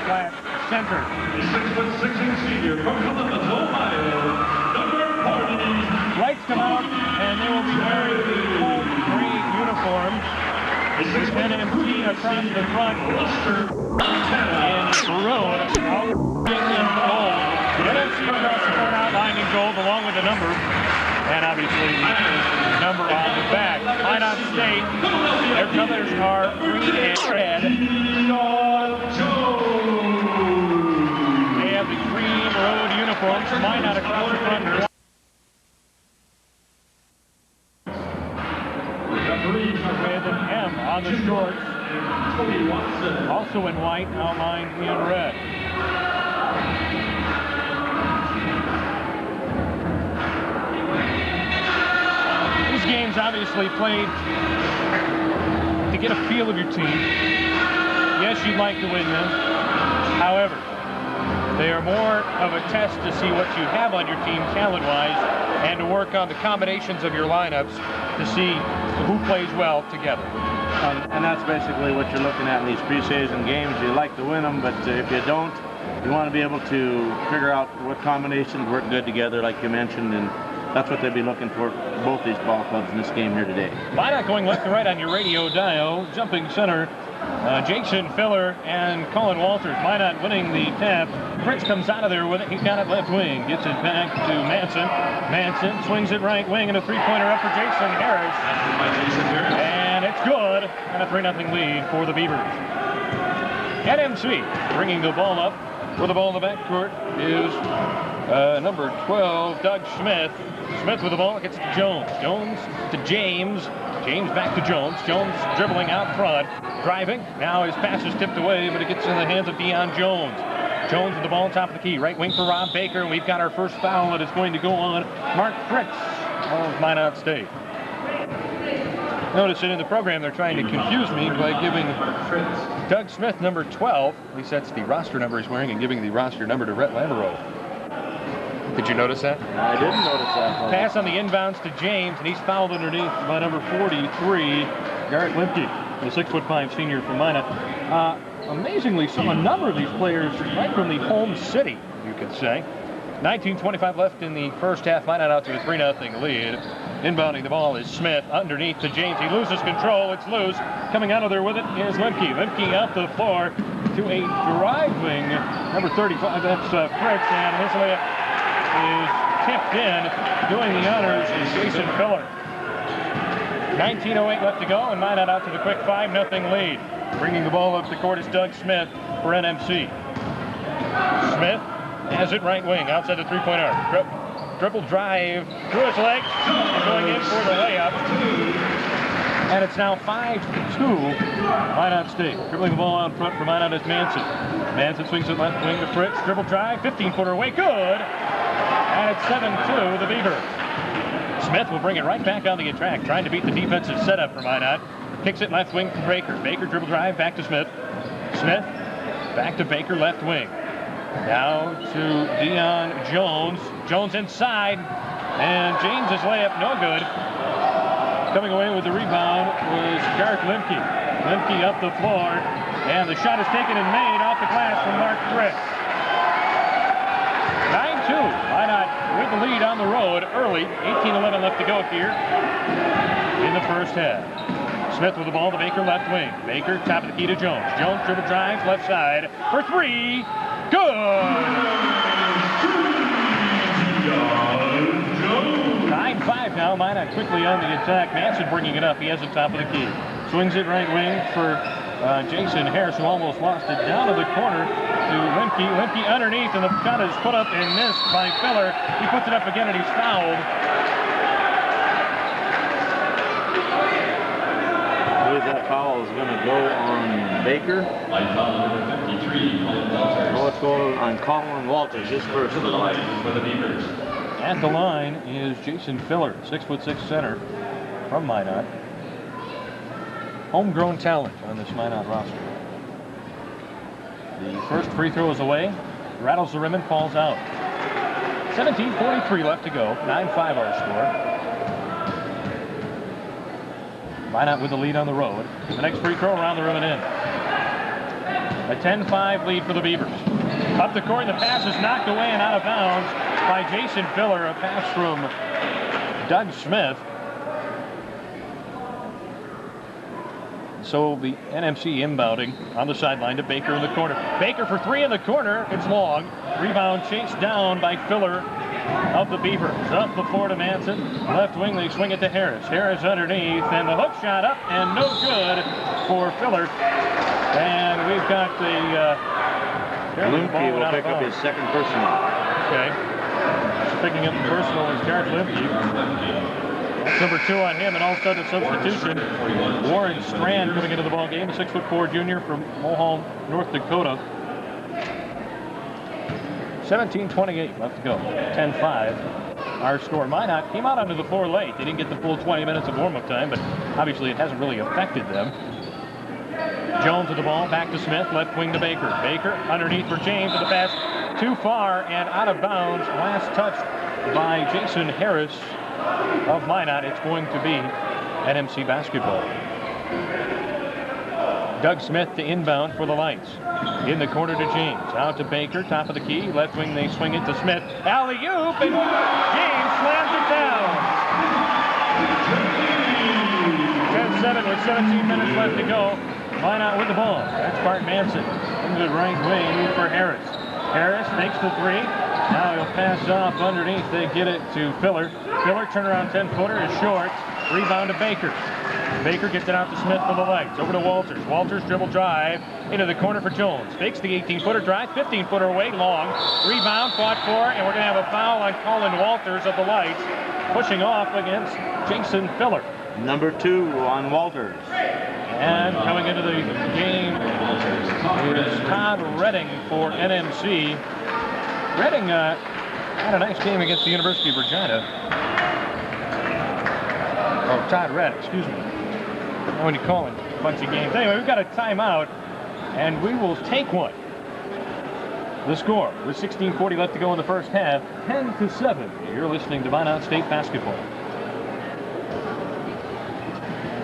flat center. The 6'6" senior from Columbus, Ohio, number 40. Lights come out, and they will be wearing the home gray uniforms. With NMC across the front in maroon, out in gold. NMC across the front outlined in gold along with the number, and obviously the number on the back. Minot State, their colors are green and red. They have the green road uniforms. Minot across the front. With an M on the shorts, also in white, outlined in red. These games obviously played to get a feel of your team. Yes, you'd like to win them. However, they are more of a test to see what you have on your team talent-wise and to work on the combinations of your lineups to see who plays well together. And that's basically what you're looking at in these preseason games. You like to win them, but if you don't, you want to be able to figure out what combinations work good together, like you mentioned, and that's what they'll be looking for both these ball clubs in this game here today. Minot going left to right on your radio dial. Jumping center, Jason Filler and Colin Walters. Minot winning the tap. Fritz comes out of there with it. He's got it left wing. Gets it back to Manson. Manson swings it right wing and a three-pointer up for Jason Harris. And it's good. And a 3-0 lead for the Beavers. NMC bringing the ball up. Where the ball in the backcourt is number 12, Doug Smith. Smith with the ball, gets it to Jones. Jones to James. James back to Jones. Jones dribbling out front, driving. Now his pass is tipped away, but it gets in the hands of Deion Jones. Jones with the ball on top of the key. Right wing for Rob Baker, and we've got our first foul that is going to go on Mark Fritz of Minot State. Notice that in the program they're trying to confuse me by giving Doug Smith number 12. At least that's the roster number he's wearing, and giving the roster number to Rhett Lamoureux. Did you notice that? I didn't notice that. Pass on the inbounds to James, and he's fouled underneath by number 43, Garrett Limke, the 6'5" senior from Minot. Amazingly, a number of these players right from the home city, you could say. 19:25 left in the first half. Minot out to a 3-0 lead. Inbounding the ball is Smith underneath to James. He loses control. It's loose. Coming out of there with it is Limke. Limke up the floor to a driving number 35. That's Fritz, and his layup is tipped in. Doing the honors is Jason Filler. 19:08 left to go, and Minot out to the quick 5-0 lead. Bringing the ball up the court is Doug Smith for NMC. Smith has it right wing outside the three-point arc. Dribble drive through his legs and going in for the layup. And it's now 5-2 Minot State. Dribbling the ball out front for Minot is Manson. Manson swings it left wing to Fritz. Dribble drive, 15-footer away, good. And it's 7-2 the Beavers. Smith will bring it right back on the attack, trying to beat the defensive setup for Minot. Kicks it left wing for Baker. Baker dribble drive back to Smith. Smith back to Baker left wing. Now to Deion Jones. Jones inside, and James's layup no good. Coming away with the rebound was Garrett Limke. Limke up the floor, and the shot is taken and made off the glass from Mark Fritz. 9-2. Minot with the lead on the road early. 18:11 left to go here in the first half. Smith with the ball to Baker left wing. Baker top of the key to Jones. Jones dribble drives left side for three. Good! 9-5 now. Minot quickly on the attack. Manson bringing it up. He has the top of the key. Swings it right wing for Jason Harris, who almost lost it down to the corner to Limke. Limke underneath, and the shot is put up and missed by Filler. He puts it up again, and he's fouled. I believe that foul is going to go on Baker. Oh, let's go on Colin Walters, his first. For the Beavers. At the line is Jason Filler, 6'6" center from Minot. Homegrown talent on this Minot roster. The first free throw is away. Rattles the rim and falls out. 17:43 left to go. 9-5 our score. Minot with the lead on the road. The next free throw around the rim and in. A 10-5 lead for the Beavers. Up the court, the pass is knocked away and out of bounds by Jason Filler. A pass from Doug Smith. So the NMC inbounding on the sideline to Baker in the corner. Baker for three in the corner. It's long. Rebound chased down by Filler of the Beavers. Up the floor to Manson. Left wing, they swing it to Harris. Harris underneath, and the hook shot up, and no good for Filler. And we've got the Limke will pick up his second personal. Okay. Picking up the personal is Garrett Limke. That's number 2 on him, and all-star substitution. Warren Strand coming into the ball game, a 6'4" junior from Mulholland, North Dakota. 17:28 left to go. 10-5. Our score. Minot came out onto the floor late. They didn't get the full 20 minutes of warm-up time, but obviously it hasn't really affected them. Jones with the ball, back to Smith, left wing to Baker. Baker underneath for James with the pass too far and out of bounds. Last touched by Jason Harris of Minot. It's going to be NMC basketball. Doug Smith to inbound for the Lights. In the corner to James. Out to Baker, top of the key. Left wing, they swing it to Smith. Alley-oop, and James slams it down. 10-7 with 17 minutes left to go. Minot with the ball. That's Bart Manson. Into the right wing for Harris. Harris makes the three. Now he'll pass off underneath. They get it to Filler. Filler, turnaround 10-footer is short. Rebound to Baker. Baker gets it out to Smith for the Lights. Over to Walters. Walters dribble drive into the corner for Jones. Fakes the 18-footer drive. 15-footer away, long. Rebound, fought for, and we're going to have a foul on Colin Walters of the Lights. Pushing off against Jason Filler. Number 2 on Walters. And coming into the game is Todd Redding for NMC. Redding had a nice game against the University of Regina. Oh, Todd Redding, excuse me. When you call it a bunch of games. Anyway, we've got a timeout, and we will take one. The score, with 16:40 left to go in the first half, 10-7. You're listening to Minot State basketball.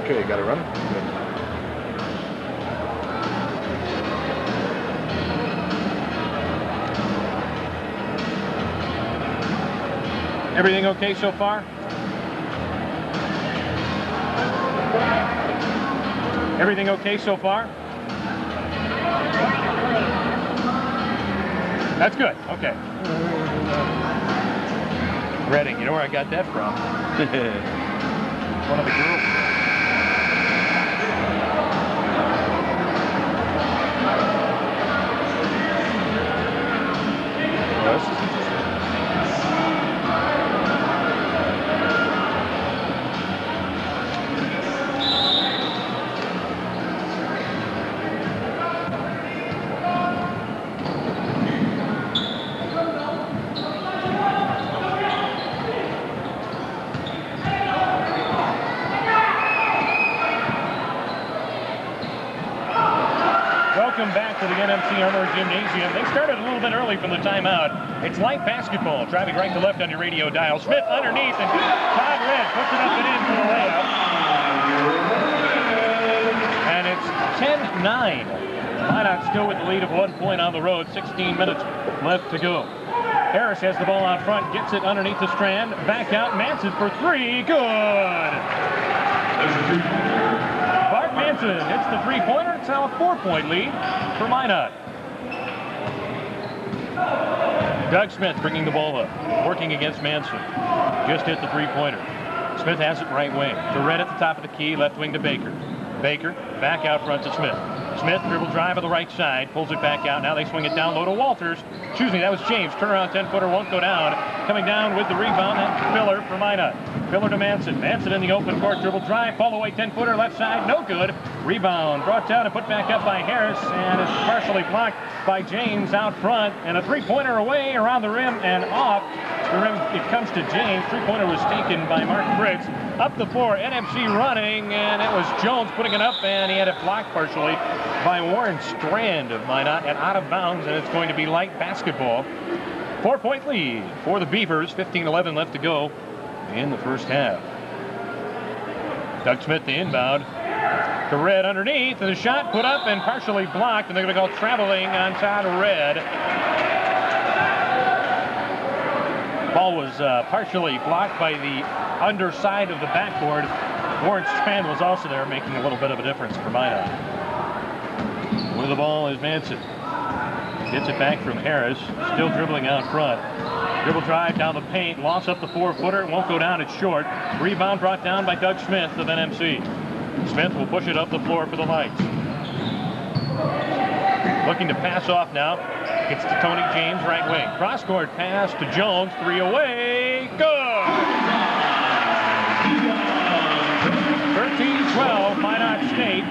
Okay, got it running? Everything okay so far? Everything okay so far? That's good. Okay. Redding, you know where I got that from? One of the girls. Welcome back to the NMC Armour Gymnasium. They started a little bit early from the timeout. It's light basketball, driving right to left on your radio dial. Smith underneath, and Todd Red puts it up and in for the layup. And it's 10-9. Minot still with the lead of 1 point on the road. 16 minutes left to go. Harris has the ball out front, gets it underneath the Strand. Back out, Manson for three. Good! Bart Manson hits the three-pointer. It's now a 4-point lead for Minot. Doug Smith bringing the ball up, working against Manson. Just hit the three-pointer. Smith has it right wing. To Red at the top of the key, left wing to Baker. Baker back out front to Smith. Smith dribble drive on the right side, pulls it back out. Now they swing it down low to Walters. Excuse me, that was James. Turnaround 10-footer won't go down. Coming down with the rebound, that's Filler for Minot. Filler to Manson. Manson in the open court, dribble drive, fall away 10-footer left side, no good. Rebound brought down and put back up by Harris, and it's partially blocked by James out front. And a three-pointer away around the rim and off the rim. It comes to James. Three-pointer was taken by Mark Fritz. Up the floor, NMC running, and it was Jones putting it up, and he had it blocked partially by Warren Strand of Minot and out of bounds, and it's going to be light basketball. 4-point lead for the Beavers. 15-11 left to go in the first half. Doug Smith the inbound. To Red underneath, and the shot put up and partially blocked, and they're going to go traveling on Todd Red. Ball was partially blocked by the underside of the backboard. Warren Strand was also there, making a little bit of a difference for Minot. With the ball is Manson. Gets it back from Harris, still dribbling out front. Dribble drive down the paint, loss up the 4-footer, it won't go down, it's short. Rebound brought down by Doug Smith of NMC. Smith will push it up the floor for the Lights. Looking to pass off now. Gets to Tony James, right wing. Cross-court pass to Jones, 3 away, good! 13-12, Minot State.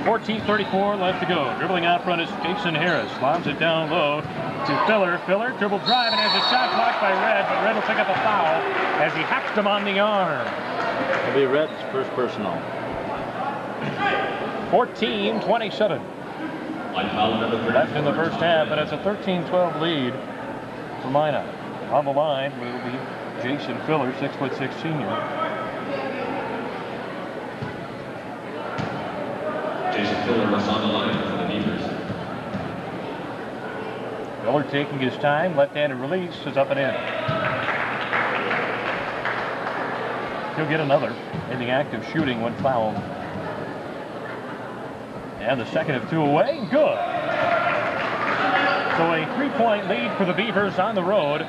14:34 left to go. Dribbling out front is Jason Harris. Lobs it down low to Filler. Filler, dribble drive, and has a shot blocked by Red, but Red will pick up a foul as he hacked him on the arm. It'll be Red's first personal. 14-27. Left in the first half, but it's a 13-12 lead for Minot. On the line will be Jason Filler, 6'6" senior. Jason Filler was on the line for the Beavers. Filler taking his time, left-handed release is up and in. He'll get another in the act of shooting when fouled. And the second of 2 away, good. So a 3-point lead for the Beavers on the road.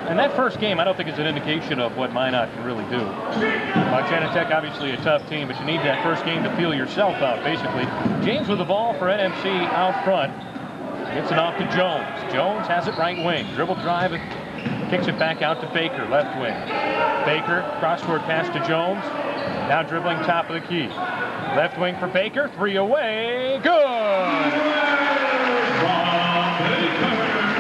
And that first game, I don't think is an indication of what Minot can really do. Montana Tech, obviously a tough team, but you need that first game to feel yourself out, basically. James with the ball for NMC out front. Gets it off to Jones. Jones has it right wing. Dribble drive, kicks it back out to Baker, left wing. Baker, cross-court pass to Jones. Now dribbling top of the key. Left wing for Baker, 3 away, good!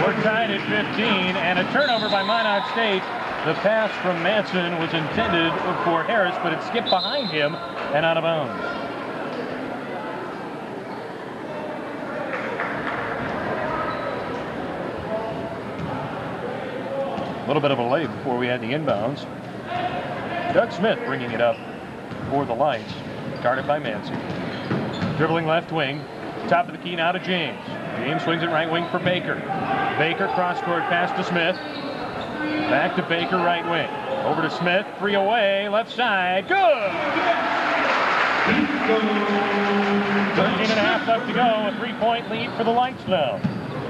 We're tied at 15, and a turnover by Minot State. The pass from Manson was intended for Harris, but it skipped behind him and out of bounds. A little bit of a delay before we had the inbounds. Doug Smith bringing it up for the Lights. Guarded by Manson. Dribbling left wing. Top of the key now to James. James swings it right wing for Baker. Baker cross-court pass to Smith. Back to Baker right wing. Over to Smith. 3 away. Left side. Good! 13.5 left to go. A 3-point lead for the Lights now.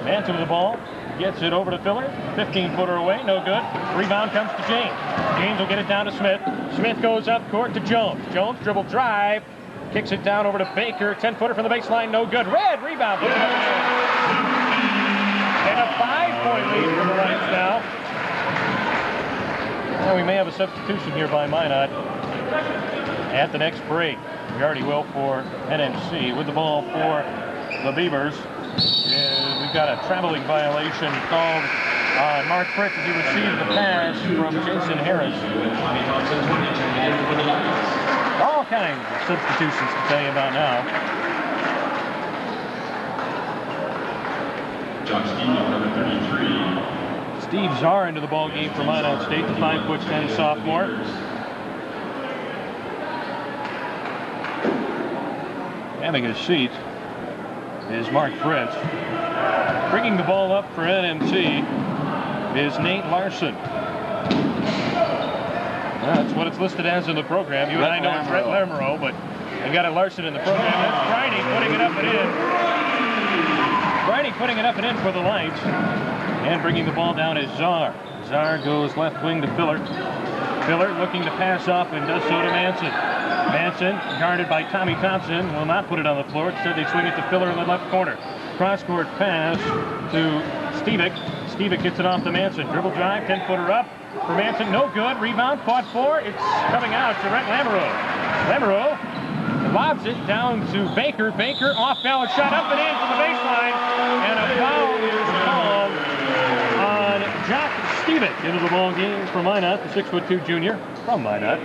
Manson with the ball. Gets it over to Filler. 15-footer away. No good. Rebound comes to James. James will get it down to Smith. Smith goes up court to Jones. Jones dribble drive. Kicks it down over to Baker. 10-footer from the baseline. No good. Red rebound. And a 5-point lead for the Lights now. Well, we may have a substitution here by Minot at the next break. We already will for NMC. With the ball for the Beavers. We've got a traveling violation called on Mark Fritz as he received the pass from Jason Harris. All kinds of substitutions to tell you about now. Josh Stevens, number 33. Steve Czar into the ball game for Minot State, the 5'10" sophomore. Having a seat is Mark Fritz. Bringing the ball up for NMC is Nate Larson. That's what it's listed as in the program. You and I know it's Rhett Lamoureux, but they got a Larson in the program. That's Briney putting it up and in. Briney putting it up and in for the Lights. And bringing the ball down is Czar. Czar goes left wing to Filler. Filler looking to pass off and does so to Manson. Manson, guarded by Tommy Thompson, will not put it on the floor. Instead, they swing it to Filler in the left corner. Cross-court pass to Stevick. Stevick gets it off to Manson. Dribble drive, 10-footer up for Manson. No good. Rebound, fought for. It's coming out to Rhett Lamoureux. Lamoureux lobs it down to Baker. Baker, off-balance shot up and in from the baseline. And a foul is called on Jack Stevick into the ball game for Minot, the 6'2" junior from Minot.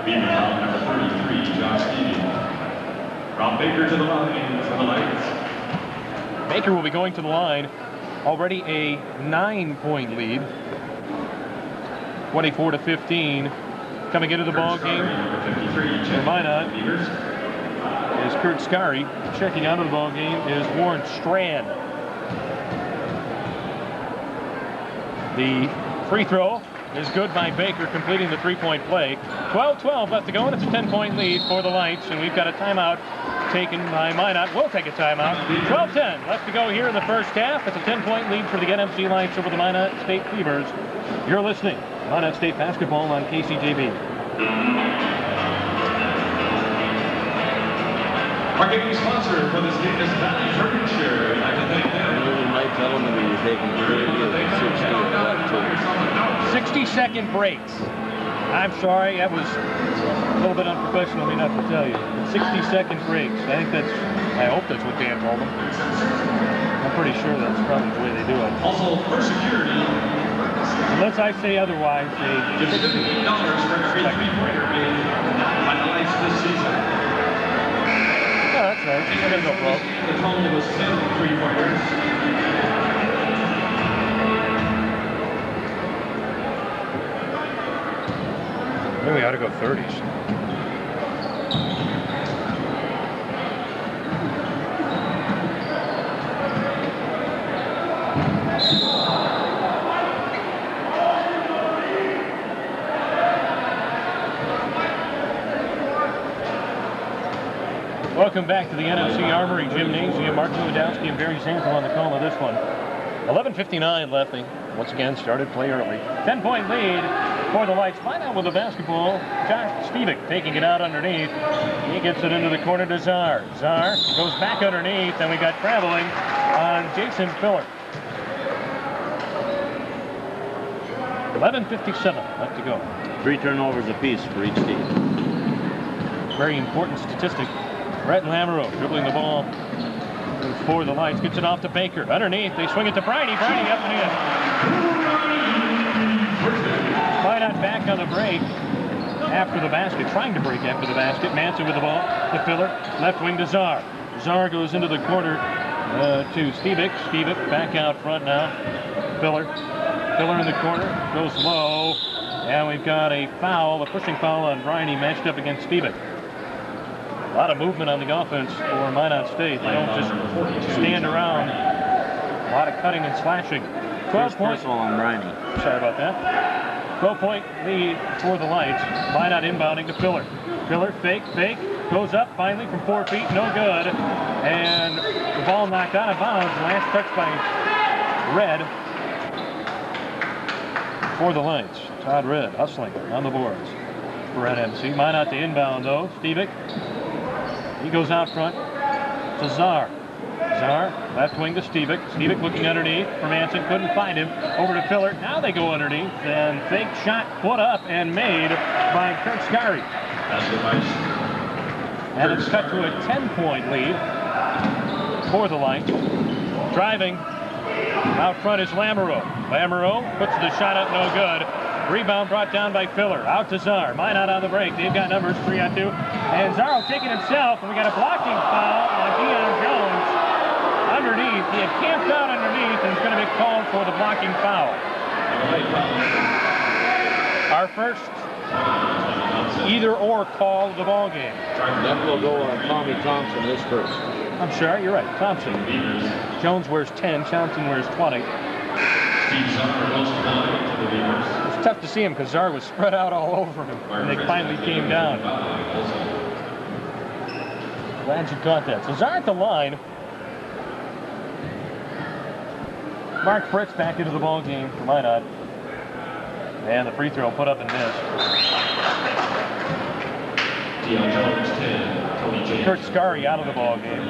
Beaver foul number 33, Josh Stevens. Rob Baker to the line for the Lights. Baker will be going to the line. Already a 9-point lead. 24-15. Coming into the ball game for Minot is Kurt Scary. Checking out of the ball game is Warren Strand. The free throw is good by Baker, completing the three-point play. 12-12 left to go, and it's a 10-point lead for the Lights, and we've got a timeout taken by Minot. We'll take a timeout. 12-10 left to go here in the first half. It's a 10-point lead for the NMC Lights over the Minot State Beavers. You're listening to Minot State Basketball on KCJB. Our gaming sponsor for this game is Valley Furniture. I'd like to thank them. You might tell them that you're taking 60-second breaks. I'm sorry, that was a little bit unprofessional enough to tell you. 60-second breaks. I hope that's what Dan told them. I'm pretty sure that's probably the way they do it. Also, for security, Unless I say otherwise, they $50 for every three-pointer made by the Lights this season. Oh, that's nice. I'm gonna go pro. The total was 10 three-pointers. Maybe we ought to go 30s. Welcome back to the NFC Armory Gymnasium. Mark Lewandowski and Barry Zankel on the call of this one. 11:59 left. They once again started play early. 10-point lead for the Lights. Minot with the basketball. Josh Stevik taking it out underneath. He gets it into the corner to Czar. Czar goes back underneath, and we got traveling on Jason Filler. 11:57 left to go. 3 turnovers apiece for each team. Very important statistic. Brett Lamoureux dribbling the ball for the Lights. Gets it off to Baker. Underneath, they swing it to Briney. Briney up and in. Minot back on the break after the basket. Trying to break after the basket. Manson with the ball to Filler. Left wing to Czar. Czar goes into the corner to Stevik. Stevik back out front now. Filler. Filler in the corner. Goes low. And we've got a foul, a pushing foul on Briney matched up against Stevik. A lot of movement on the offense for Minot State. They don't just stand around. A lot of cutting and slashing. 12 points on Briney. Sorry about that. 12-point lead for the Lights. Minot inbounding to Filler. Filler, fake, goes up finally from 4 feet, no good. And the ball knocked out of bounds. Last touch by Red for the Lights. Todd Red hustling on the boards for NMC. Minot to inbound though. Stevik. He goes out front to Czar. Czar, left wing to Stevik. Stevik looking underneath for Manson, couldn't find him. Over to Filler. Now they go underneath, and fake shot put up and made by Kurt Scary. And it's cut to a 10-point lead for the Lights. Driving out front is Lamoureux. Lamoureux puts the shot up, no good. Rebound brought down by Filler. Out to Czar. Minot on the break. They've got numbers 3-on-2. And Czar taking himself, and we got a blocking foul on Deion Jones underneath. He had camped out underneath, and it's going to be called for the blocking foul. Our first either-or call of the ball game. That will go on Tommy Thompson this first. I'm sorry, you're right. Thompson. Jones wears 10. Johnson wears 20. It's tough to see him because Czar was spread out all over him and they finally came down. Glad you caught that. So Czar at the line. Mark Fritz back into the ball game for Minot. And the free throw put up and missed. Kurt Scary out of the ball game.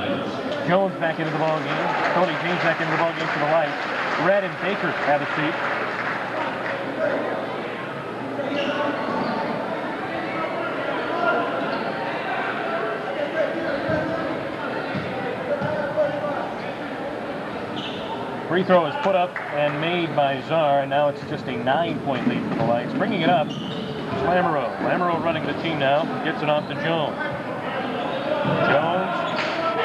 Jones back into the ball game. Tony James back into the ball game for the Lights. Red and Baker have a seat. Free throw is put up and made by Czar, and now it's just a 9-point lead for the Lights. Bringing it up is Lamoureux. Lamoureux running the team now. Gets it off to Jones. Jones,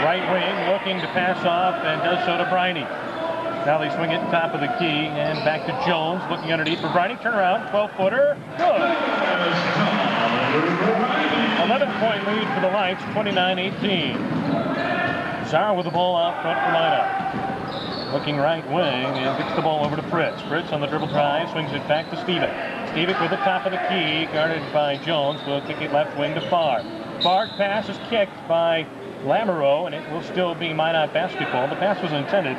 right wing, looking to pass off, and does so to Briney. Now they swing it top of the key, and back to Jones, looking underneath for Briney. Turn around, 12-footer, good. 11-point lead for the Lights, 29-18. Czar with the ball out front for Minot. Looking right wing and gets the ball over to Fritz. Fritz on the dribble drive, swings it back to Stevick. Stevick with the top of the key, guarded by Jones. Will kick it left wing to Farr. Farr's pass is kicked by Lamoureux, and it will still be Minot basketball. The pass was intended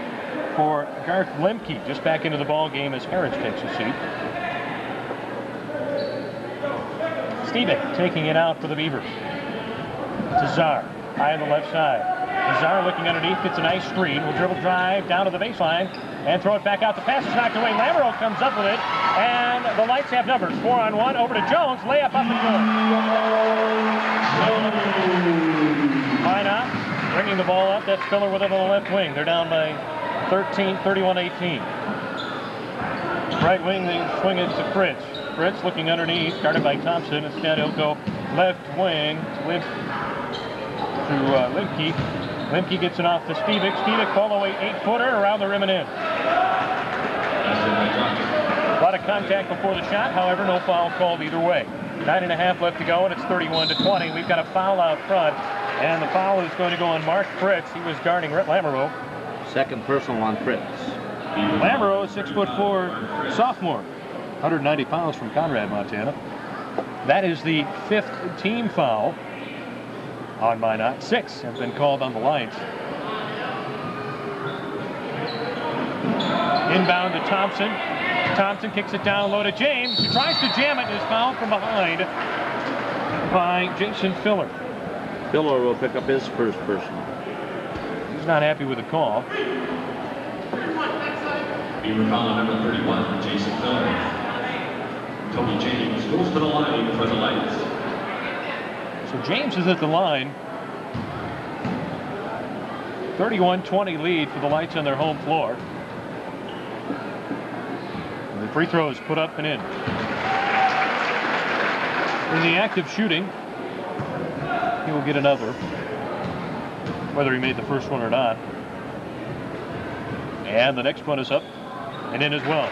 for Garth Lemke, just back into the ball game as Harris takes a seat. Stevick taking it out for the Beavers. To Czar, high on the left side. Czar looking underneath, gets a nice screen. Will dribble drive down to the baseline and throw it back out. The pass is knocked away. Lamoureux comes up with it, and the Lights have numbers. 4-on-1 over to Jones. Layup up and good. Minot bringing the ball up. That's Filler with it on the left wing. They're down by 13, 31-18. Right wing, they swing it to Fritz. Fritz looking underneath, guarded by Thompson. Instead, he'll go left wing to Lemke. Lemke gets it off to Stevick. Stevick all the way 8-footer around the rim and in. A lot of contact before the shot, however, no foul called either way. 9.5 left to go, and it's 31-20. We've got a foul out front, and the foul is going to go on Mark Fritz. He was guarding Lamoureux. Second personal on Fritz. Lamoureux, 6'4" sophomore, 190 pounds from Conrad, Montana. That is the 5th team foul on Minot. 6 have been called on the Lights. Inbound to Thompson. Thompson kicks it down low to James, who tries to jam it and is fouled from behind by Jason Filler. Filler will pick up his first personal. He's not happy with the call. Beaver foul number 31, Jason Filler. Tony James goes to the line for the Lights. So James is at the line. 31-20 lead for the Lights on their home floor. And the free throw is put up and in. In the act of shooting, he will get another, whether he made the first one or not. And the next one is up and in as well.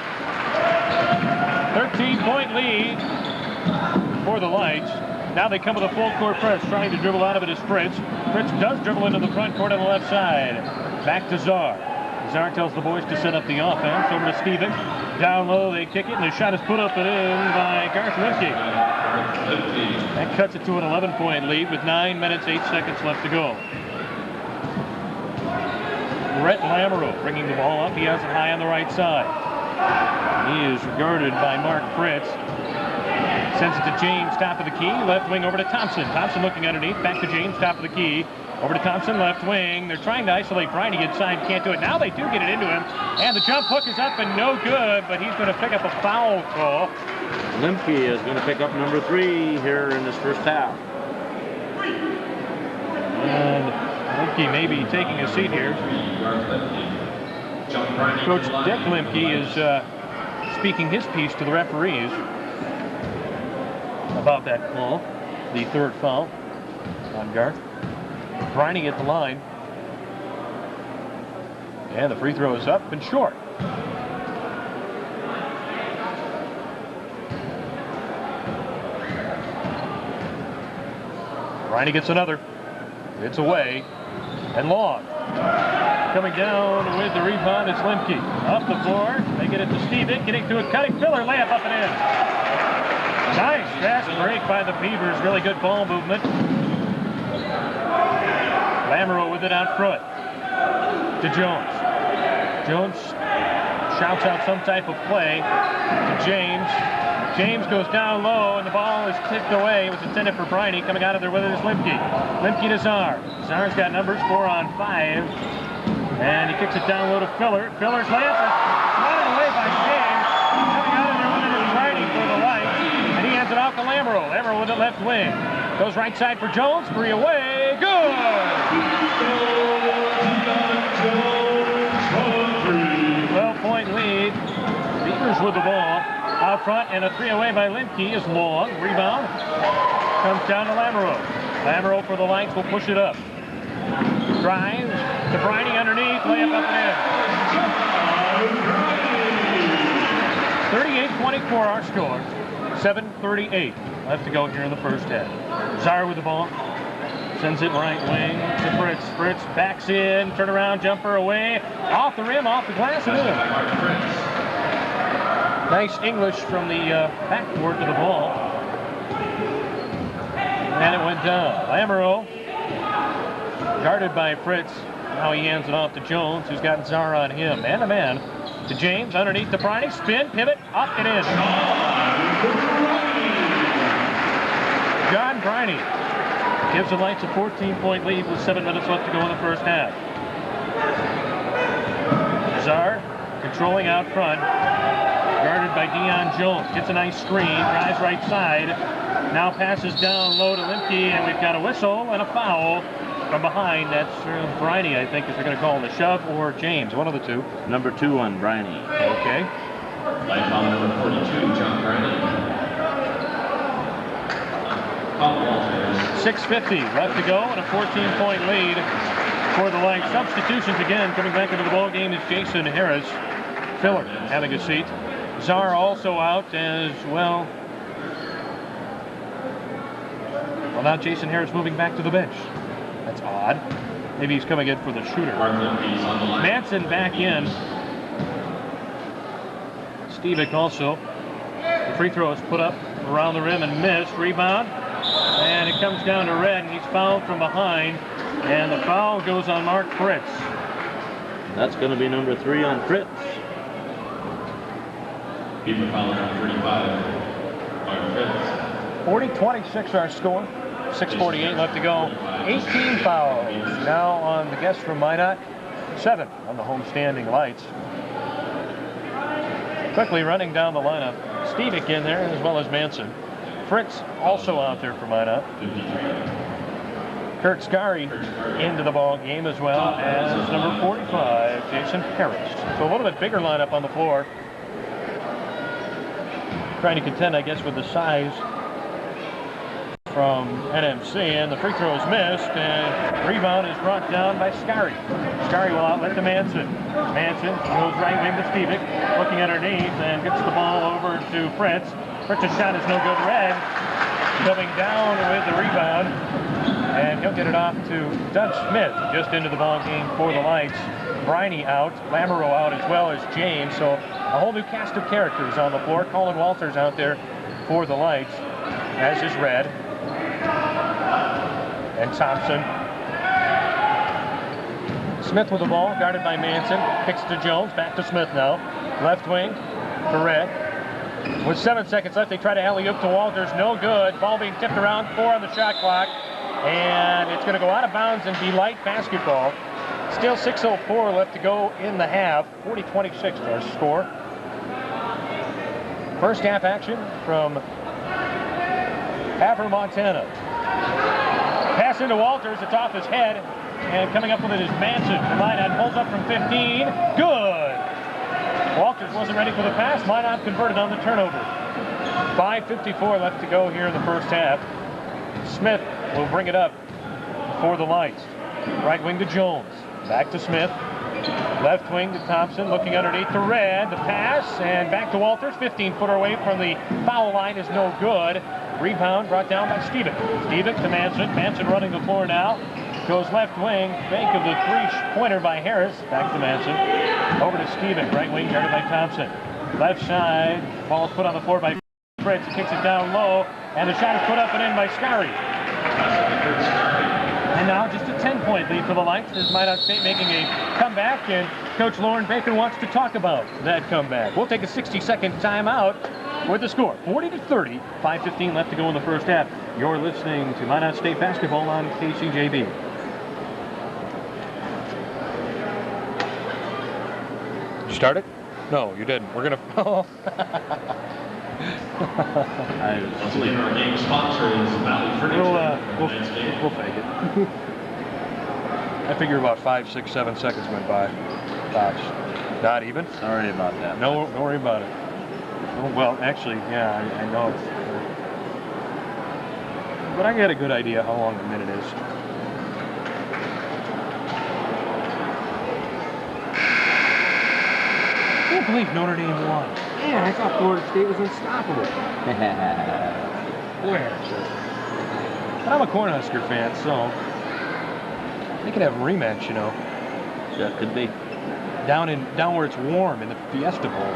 13-point lead for the Lights. Now they come with a full court press. Trying to dribble out of it is Fritz. Fritz does dribble into the front court on the left side. Back to Czar. Czar tells the boys to set up the offense. Over to Stevick. Down low, they kick it, and the shot is put up and in by Garth Lemke. That cuts it to an 11-point lead with 9 minutes, 8 seconds left to go. Brett Lamoureux bringing the ball up. He has it high on the right side. He is guarded by Mark Fritz. Sends it to James, top of the key. Left wing over to Thompson. Thompson looking underneath. Back to James, top of the key. Over to Thompson, left wing. They're trying to isolate Briney. Inside, can't do it. Now they do get it into him. And the jump hook is up and no good, but he's going to pick up a foul call. Lemke is going to pick up number 3 here in this first half. And Lemke may be taking a seat here. Coach Dick Lemke is speaking his piece to the referees about that call, the 3rd foul on Garth. Briney at the line. And the free throw is up and short. Briney gets another. It's away and long. Coming down with the rebound, it's Lemke. Off the floor, they get it to Stevick, getting to a cutting Filler, layup up and in. Nice fast break by the Beavers, really good ball movement. Lamoureux with it out front to Jones. Jones shouts out some type of play to James. James goes down low, and the ball is tipped away. It was intended for Briney. Coming out of there with it is Lemke. Lemke to Czar. Czar's got numbers 4 on 5. And he kicks it down low to Filler. Filler's layup is swatted away by James. Coming out of there with it is Briney for the Lights. And he hands it off to Lamoureux. Lamoureux with it left wing. Goes right side for Jones. 3 away. Good! 12-point lead. Beavers with the ball. Out front, and a 3 away by Lemke is long. Rebound comes down to Lamoureux. Lamoureux for the Lights will push it up. Drives to Briney underneath, layup up and in. 38-24 our score. 7:38 left to go here in the first half. Czar with the ball. Sends it right wing to Fritz. Fritz backs in, turnaround jumper away, off the rim, off the glass, and in. Nice English from the backcourt to the ball. And it went down. Lamoureux, guarded by Fritz. Now he hands it off to Jones, who's got Czar on him. Man-to-man to James, underneath to Briney. Spin, pivot, up and in. John Briney gives the Lights a 14-point lead with 7 minutes left to go in the first half. Czar controlling out front, guarded by Deion Jones. Gets a nice screen, drives right side. Now passes down low to Limke, and we've got a whistle and a foul from behind. That's Briney, I think, if they're going to call the shove, or James, one of the two. Number 2 on Briney. Okay. Light foul number 42, John Briney. 6:50 left to go, and a 14-point lead for the Lights. Substitutions again coming back into the ball game is Jason Harris. Filler having a seat. Czar also out as well. Well, now Jason Harris moving back to the bench. That's odd. Maybe he's coming in for the shooter. Manson back in. Stevick also. The free throw is put up around the rim and missed. Rebound. And it comes down to Red, and he's fouled from behind. And the foul goes on Mark Fritz. That's going to be number 3 on Fritz. Beaver foul number 35, Mark Fritz. 40-26 our score. 6:48 left to go. 18 fouls now on the guests from Minot. 7 on the home-standing Lights. Quickly running down the lineup. Stevick in there as well as Manson. Fritz also out there for Minot. Kurt Scary into the ball game as well as number 45, Jason Harris. So a little bit bigger lineup on the floor. Trying to contend, I guess, with the size from NMC, and the free throw is missed, and rebound is brought down by Scary. Scary will outlet to Manson. Manson goes right wing to Stevick, looking underneath, and gets the ball over to Fritz. Fritz's shot is no good. Red coming down with the rebound, and he'll get it off to Doug Smith, just into the ball game for the Lights. Briney out, Lamoureux out, as well as James, so a whole new cast of characters on the floor. Colin Walters out there for the Lights, as is Red. And Thompson. Smith with the ball, guarded by Manson. Kicks to Jones, back to Smith now. Left wing to Red. With 7 seconds left, they try to alley-oop to Walters. No good. Ball being tipped around, 4 on the shot clock. And it's going to go out of bounds and be Light basketball. Still 6:04 left to go in the half. 40-26 our score. First half action from Havre, Montana. Pass into Walters, it's off his head, and coming up with it is Manson. Minot pulls up from 15, good! Walters wasn't ready for the pass, Minot converted on the turnover. 5:54 left to go here in the first half. Smith will bring it up for the Lights. Right wing to Jones, back to Smith. Left wing to Thompson, looking underneath to Red, the pass, and back to Walters. 15-footer away from the foul line is no good. Rebound brought down by Stevick. Stevick to Manson. Manson running the floor now. Goes left wing. Fake of the three-pointer by Harris. Back to Manson. Over to Stevick. Right wing guarded by Thompson. Left side. Ball is put on the floor by Fritz. He kicks it down low. And the shot is put up and in by Scary. And now just a 10-point lead for the Lights as Minot State making a comeback. And Coach Lauren Baker wants to talk about that comeback. We'll take a 60-second timeout. With the score, 40-30, 5:15 left to go in the first half. You're listening to Minot State Basketball on KCJB. You started? No, you didn't. We're gonna. Our game sponsor is Valley Furniture. We'll fake it. I figure about 5, 6, 7 seconds went by. Gosh, not even. Sorry about that. No, don't worry about it. Well, actually, yeah, I know. But I got a good idea how long a minute is. I can't believe Notre Dame won. Man, I thought Florida State was unstoppable. Where? But I'm a Cornhusker fan, so they could have a rematch, you know. That could be. Down where it's warm in the Fiesta Bowl.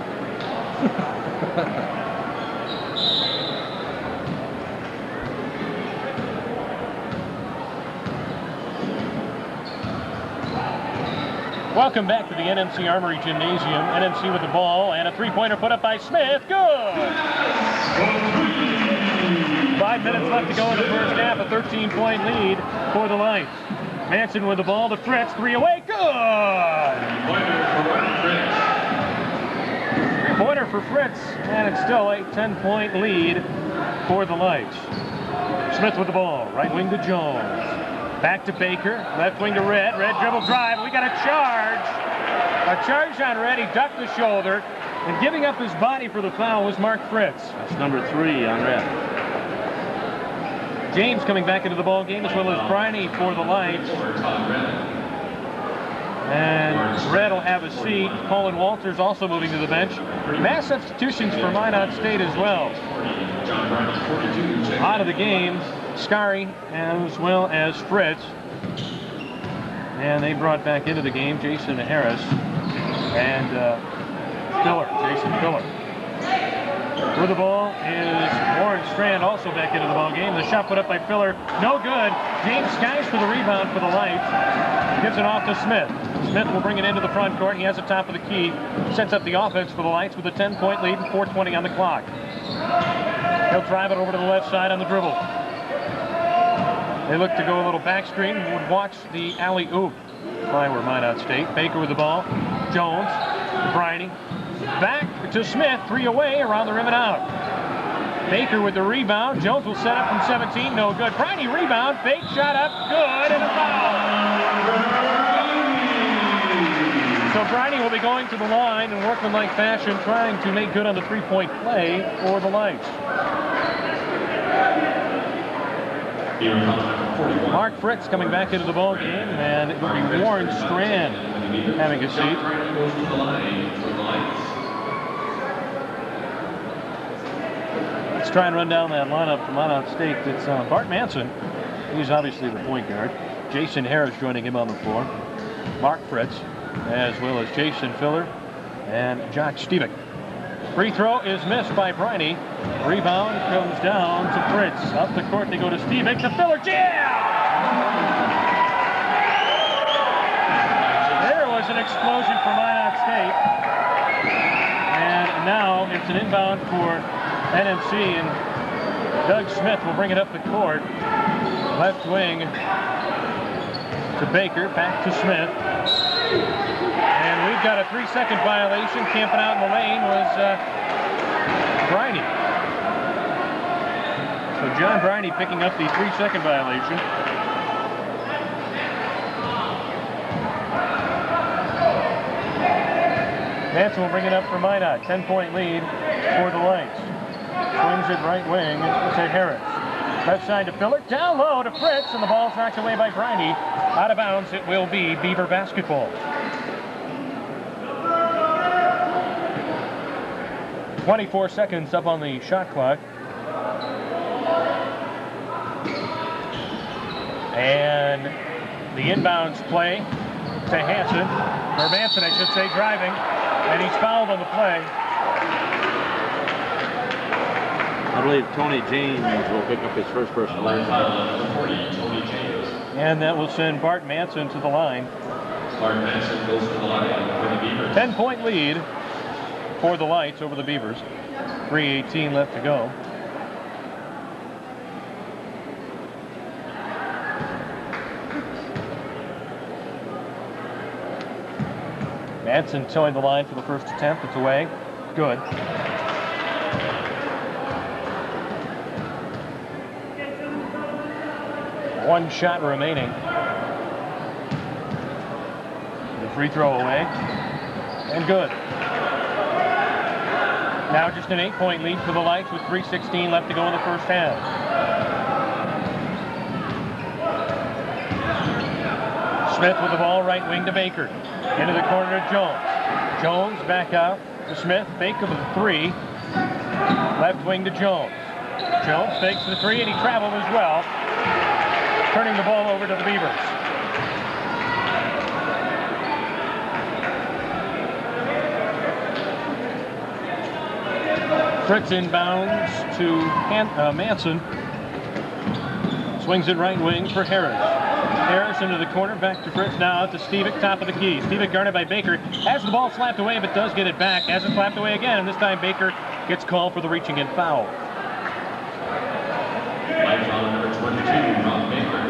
Welcome back to the NMC Armory Gymnasium. NMC with the ball and a three-pointer put up by Smith. Good! 5 minutes left to go in the first half. A 13-point lead for the Lights. Manson with the ball to Fritz. Three away. Good! Three-pointer for Fritz. And it's still a 10-point lead for the Lights. Smith with the ball. Right wing to Jones. Back to Baker, left wing to Red. Red dribble drive. We got a charge. A charge on Red. He ducked the shoulder. And giving up his body for the foul was Mark Fritz. That's number 3 on Red. James coming back into the ball game, as well as Briney for the Lights. And Red will have a seat. Colin Walters also moving to the bench. Mass substitutions for Minot State as well. Out of the game, Scary as well as Fritz. And they brought back into the game Jason Harris and Jason Filler. Through the ball is Warren Strand also back into the ball game. The shot put up by Filler, no good. James Skies for the rebound for the Lights. Gives it off to Smith. Smith will bring it into the front court. He has the top of the key. Sets up the offense for the Lights with a 10-point lead and 4:20 on the clock. He'll drive it over to the left side on the dribble. They look to go a little back screen and would watch the alley-oop if I were Minot State. Baker with the ball. Jones. Briney. Back to Smith. 3 away around the rim and out. Baker with the rebound. Jones will set up from 17. No good. Briney rebound. Fake shot up. Good. And a foul. So Briney will be going to the line in workmanlike fashion, trying to make good on the three-point play for the Lights. Mark Fritz coming back into the ball game, and it will be Warren Strand having a seat. Let's try and run down that lineup for Minot State. It's Bart Manson. He's obviously the point guard. Jason Harris joining him on the floor. Mark Fritz, as well as Jason Filler and Jock Stevick. Free throw is missed by Briney. Rebound comes down to Fritz. Up the court they go to Stevick. To Filler. Jam! There was an explosion for Minot State. And now it's an inbound for NMC, and Doug Smith will bring it up the court. Left wing to Baker. Back to Smith. And we've got a 3-second violation. Camping out in the lane was Briney. So John Briney picking up the 3-second violation. Manson will bring it up for Minot. 10-point lead for the Lights. Swings it right wing to Harris. Left side to Filler. Down low to Fritz, and the ball's knocked away by Briney. Out of bounds, it will be Beaver basketball. 24 seconds up on the shot clock. And the inbounds play to Hanson, or Manson, I should say, driving, and he's fouled on the play. I believe Tony James will pick up his first personal line. And that will send Bart Manson to the line. Bart Manson goes to the line for the Beavers. 10-point lead for the Lights over the Beavers. 3:18 left to go. Manson towing the line for the first attempt. It's away. Good. One shot remaining. The free throw away. And good. Now just an 8-point lead for the Lights with 3:16 left to go in the first half. Smith with the ball, right wing to Baker. Into the corner to Jones. Jones back out to Smith. Baker with a 3. Left wing to Jones. Jones fakes the three, and he traveled as well, turning the ball over to the Beavers. Fritz inbounds to Manson. Swings it right wing for Harris. Harris into the corner, back to Fritz, now out to Stevick, top of the key. Stevick guarded by Baker, has the ball slapped away, but does get it back. Has it slapped away again, and this time Baker gets called for the reaching in foul. Light foul number 22, Rob Baker.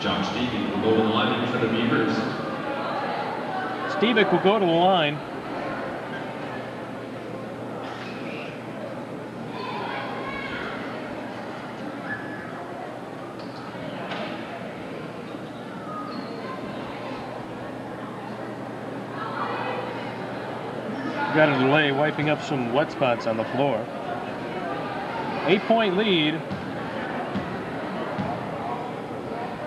John Stevick will go to the line for the Beavers. Stevick will go to the line. Got a delay, wiping up some wet spots on the floor. 8-point lead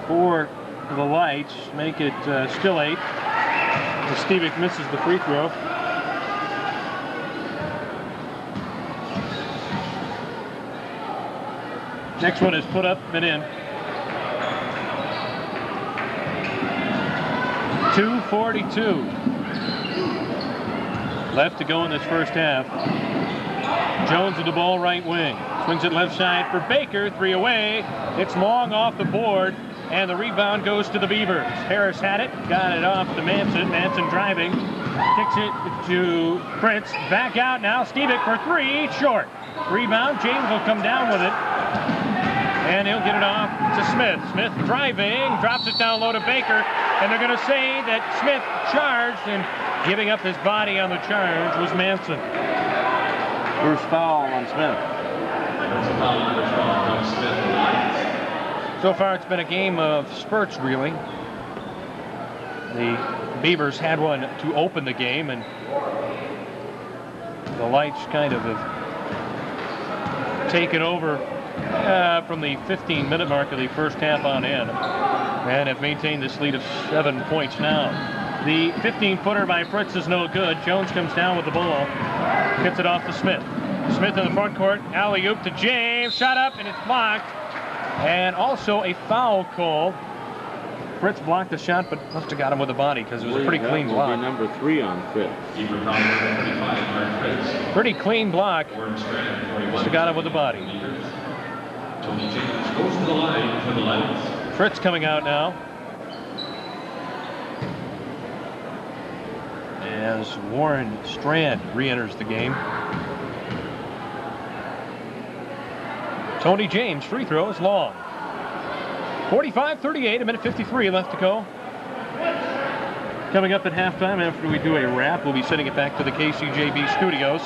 for the Lights. Make it still 8. As Stevick misses the free throw. Next one is put up and in. 2:42 left to go in this first half. Jones with the ball right wing. Swings it left side for Baker. 3 away. It's long off the board, and the rebound goes to the Beavers. Harris had it, got it off to Manson. Manson driving, kicks it to Fritz. Back out now. Stevick for 3, short. Rebound. James will come down with it, and he'll get it off to Smith. Smith driving, drops it down low to Baker, and they're going to say that Smith charged, and giving up his body on the charge was Manson. First foul on Smith. That's a foul number 12 from Smith and the Lions. So far, it's been a game of spurts, really. The Beavers had one to open the game, and the Lights kind of have taken over from the 15-minute mark of the first half on in, and have maintained this lead of 7 points now. The 15-footer by Fritz is no good. Jones comes down with the ball, gets it off to Smith. Smith in the front court, alley-oop to James, shot up, and it's blocked. And also a foul call. Fritz blocked the shot, but must have got him with the body because it was a pretty clean block. That will be number 3 on Fritz. Keeper foul number 35, Mark Fritz. Pretty clean block. Must have got him with the body. Tony James goes to the line for the Lions. Fritz coming out now. As Warren Strand re-enters the game. Tony James, free throw is long. 45-38, 1:53 left to go. Coming up at halftime, after we do a wrap, we'll be sending it back to the KCJB studios.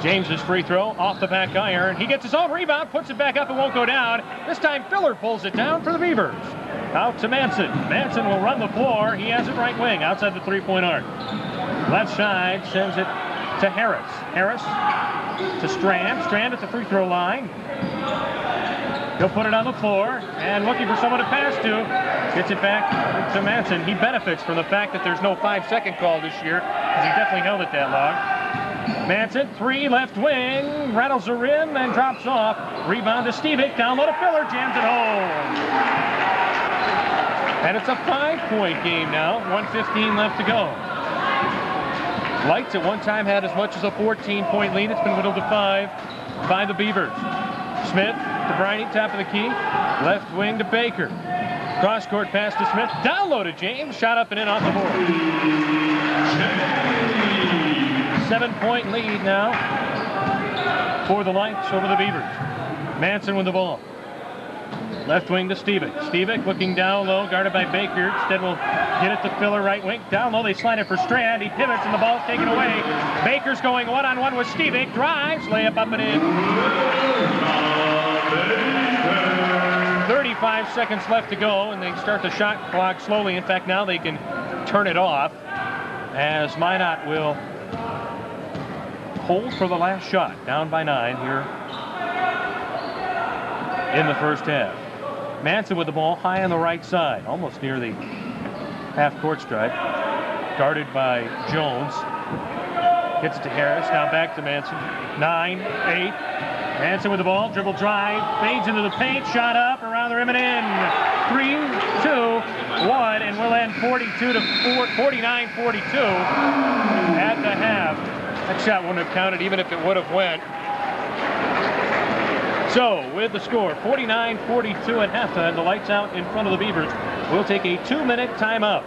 James's free throw off the back iron. He gets his own rebound, puts it back up, and won't go down. This time Filler pulls it down for the Beavers. Out to Manson. Manson will run the floor. He has it right wing, outside the three-point arc. Left side sends it to Harris. Harris to Strand. Strand at the free throw line. He'll put it on the floor, and looking for someone to pass to. Gets it back to Manson. He benefits from the fact that there's no 5-second call this year, because he definitely held it that long. Manson, 3 left wing, rattles the rim and drops off. Rebound to Stevick, down low to Filler, jams it home. And it's a 5-point game now, 1:15 left to go. Lights at one time had as much as a 14-point lead. It's been whittled to 5 by the Beavers. Smith to Briney, top of the key. Left wing to Baker. Cross-court pass to Smith. Down low to James. Shot up and in off the board. 7-point lead now for the Lights over the Beavers. Manson with the ball. Left wing to Stevick. Stevick looking down low, guarded by Baker. Instead will get it to Filler right wing. Down low, they slide it for Strand. He pivots and the ball's taken away. Baker's going one-on-one with Stevick. Drives, layup up and in. 35 seconds left to go, and they start the shot clock slowly. In fact, now they can turn it off, as Minot will hold for the last shot. Down by 9 here in the first half. Manson with the ball high on the right side, almost near the half-court stripe. Guarded by Jones. Gets it to Harris. Now back to Manson. 9, 8. Manson with the ball. Dribble drive. Fades into the paint. Shot up around the rim and in. 3, 2, 1. And we'll end 49-42 at the half. That shot wouldn't have counted even if it would have went. So, with the score, 49-42 at halftime, the lights out in front of the Beavers. We'll take a 2-minute timeout.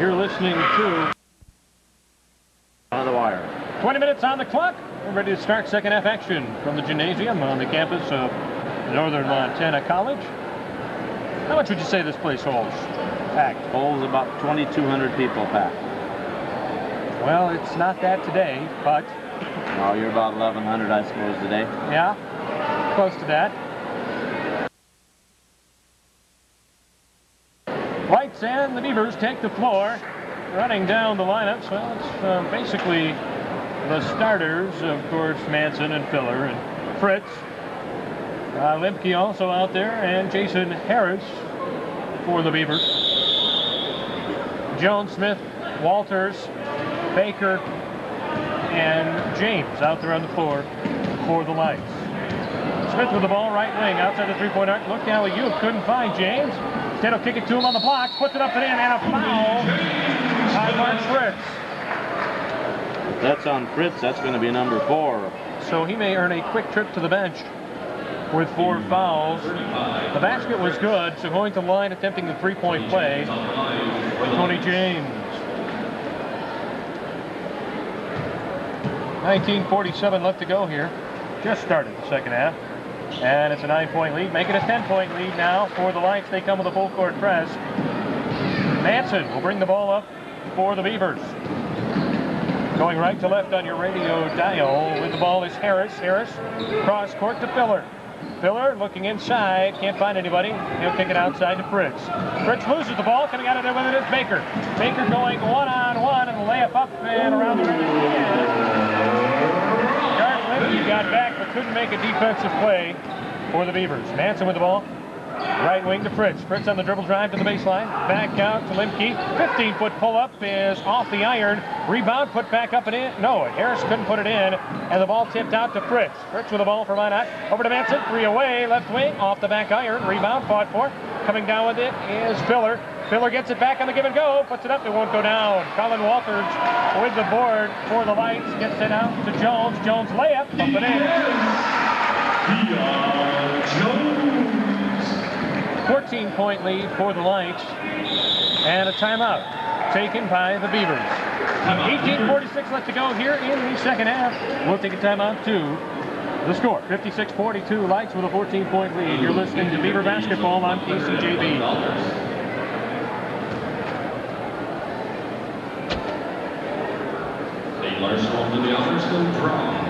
You're listening to On the wire. 20 minutes on the clock. We're ready to start second half action from the gymnasium on the campus of Northern Montana College. How much would you say this place holds? Packed. Holds about 2,200 people packed. Well, it's not that today, but... Oh, you're about 1,100, I suppose, today. Yeah, close to that. Lights and the Beavers take the floor. Running down the lineups, well, it's basically the starters, of course, Manson and Filler and Fritz. Limke also out there, and Jason Harris for the Beavers. Jones, Smith, Walters, Baker, and James out there on the floor for the Lights. Smith with the ball, right wing, outside the three-point arc. Looked down with you, couldn't find James. Instead will kick it to him on the block, puts it up and in, and a foul on Mark Fritz. That's on Fritz. That's going to be number 4. So he may earn a quick trip to the bench with 4 fouls. The basket was good, so going to the line, attempting the three-point play, Tony James. 19:47 left to go here. Just started the second half. And it's a 9-point lead, make it a 10-point lead now for the Lights. They come with a full court press. Manson will bring the ball up for the Beavers. Going right to left on your radio dial with the ball is Harris. Harris, cross court to Filler. Filler looking inside, can't find anybody. He'll kick it outside to Fritz. Fritz loses the ball, coming out of there with it is Baker. Baker going one-on-one and the layup up and around the rim. He got back but couldn't make a defensive play for the Beavers. Manson with the ball. Right wing to Fritz. Fritz on the dribble drive to the baseline. Back out to Limke. 15-foot pull-up is off the iron. Rebound put back up and in. No, Harris couldn't put it in. And the ball tipped out to Fritz. Fritz with the ball for Minot. Over to Manson. 3 away. Left wing. Off the back iron. Rebound fought for. Coming down with it is Filler. Filler gets it back on the give and go. Puts it up. It won't go down. Colin Walters with the board for the Lights. Gets it out to Jones. Jones layup. Bump it in. 14-point lead for the Lights. And a timeout taken by the Beavers. 18:46 left to go here in the second half. We'll take a timeout too. The score, 56-42, Lights with a 14-point lead. You're listening to Beaver Basketball on KCJB. Larson to the other, still draw.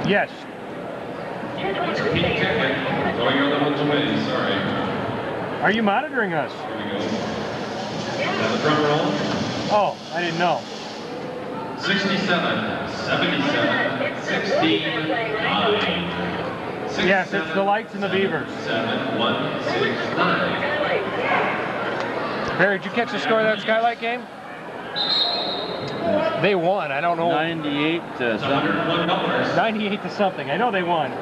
Yes. Going other ones away, sorry. Are you monitoring us? Here we go. Now the drum roll. Oh, I didn't know. 67, 77, 16, 9. Yes, it's the Lights and the Beavers. 7, 1, 6, 9. Barry, did you catch the score of that Skylight game? They won. I don't know. 98 to something. $101. 98 to something. I know they won.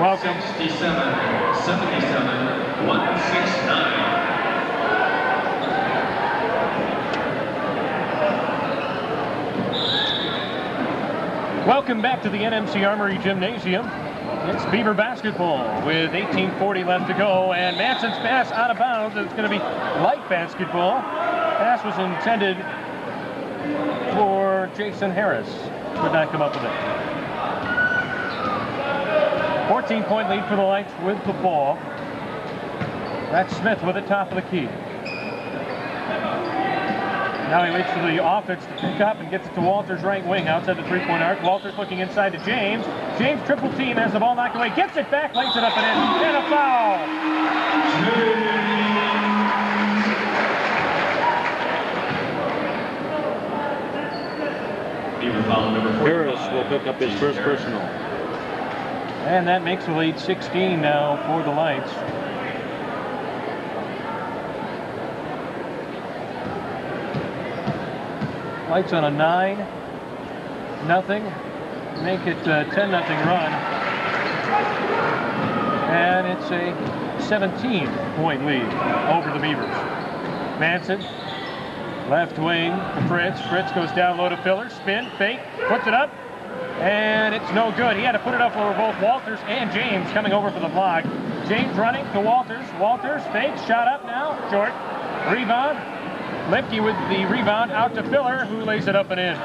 Welcome. 67, 77, 169. Welcome back to the NMC Armory Gymnasium. It's Beaver basketball with 18:40 left to go, and Manson's pass out of bounds. It's going to be Light basketball. Pass was intended for Jason Harris. Could not come up with it. 14-point lead for the Lights with the ball. That's Smith with the top of the key. Now he waits for the offense to pick up and gets it to Walters' right wing outside the three-point arc. Walters looking inside to James. James triple team has the ball knocked away. Gets it back, lays it up and in. And a foul. Beaver foul number 45. Harris will pick up his first personal. And that makes the lead 16 now for the Lights. Lights on a 9-0. Make it a 10-0 run. And it's a 17-point lead over the Beavers. Manson, left wing to Fritz. Fritz goes down low to Filler. Spin, fake, puts it up. And it's no good. He had to put it up over both Walters and James coming over for the block. James running to Walters. Walters fake, shot up now, short. Rebound. Lemke with the rebound out to Filler, who lays it up and in.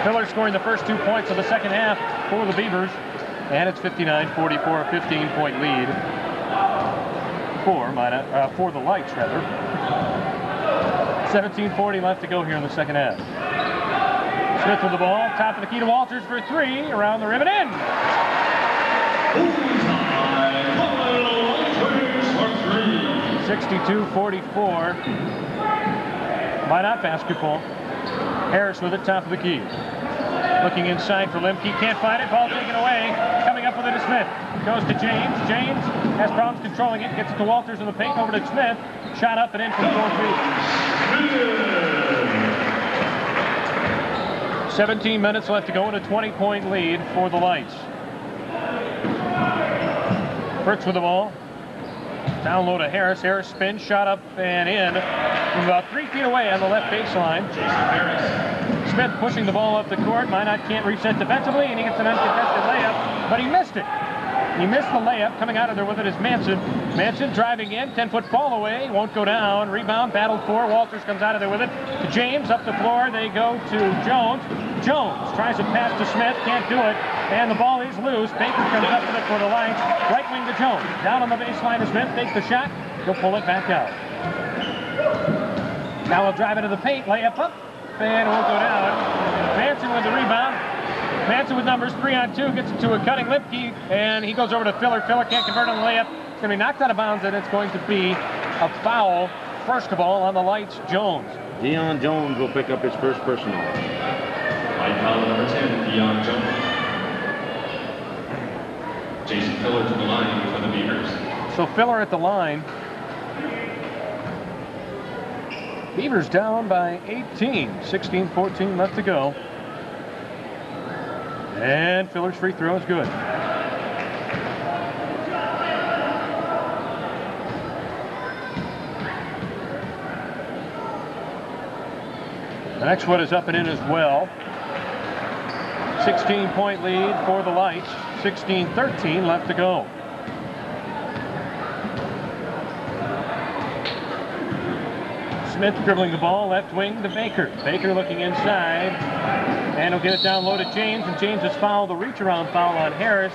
Filler scoring the first 2 points of the second half for the Beavers. And it's 59-44, a 15-point lead for the Lights, rather. 17:40 left to go here in the second half. Smith with the ball, top of the key to Walters for three, around the rim and in. 62-44. Minot basketball. Harris with it, top of the key. Looking inside for Lemke, can't find it, ball taken away. Coming up with it is Smith. Goes to James. James has problems controlling it, gets it to Walters in the paint, over to Smith. Shot up and in from 4 feet. 17 minutes left to go in a 20-point lead for the Lights. Fritz with the ball. Down low to Harris. Harris spins, shot up and in from about 3 feet away on the left baseline. Smith pushing the ball up the court. Minot can't reset defensively, and he gets an uncontested layup, but he missed it. He missed the layup. Coming out of there with it is Manson. Manson driving in, 10-foot fall away, won't go down. Rebound, battled for. Walters comes out of there with it to James, up the floor. They go to Jones. Jones tries to pass to Smith, can't do it, and the ball is loose. Baker comes up with it for the Lights. Right wing to Jones. Down on the baseline to Smith, takes the shot. He'll pull it back out. Now he'll drive into the paint, layup up, and it won't go down. Manson with the rebound. Manson with numbers 3 on 2, gets it to a cutting Lemke, and he goes over to Filler. Filler can't convert on the layup. It's going to be knocked out of bounds, and it's going to be a foul, first of all, on the Lights, Jones. Deion Jones will pick up his first personal. Light foul number 10, Deion Jones. Jason Filler to the line for the Beavers. So Filler at the line. Beavers down by 18. 16-14 left to go. And Filler's free throw is good. The next one is up and in as well. 16-point lead for the Lights. 16-13 left to go. Smith dribbling the ball, left wing to Baker. Baker looking inside, and he'll get it down low to James, and James has fouled the reach-around foul on Harris.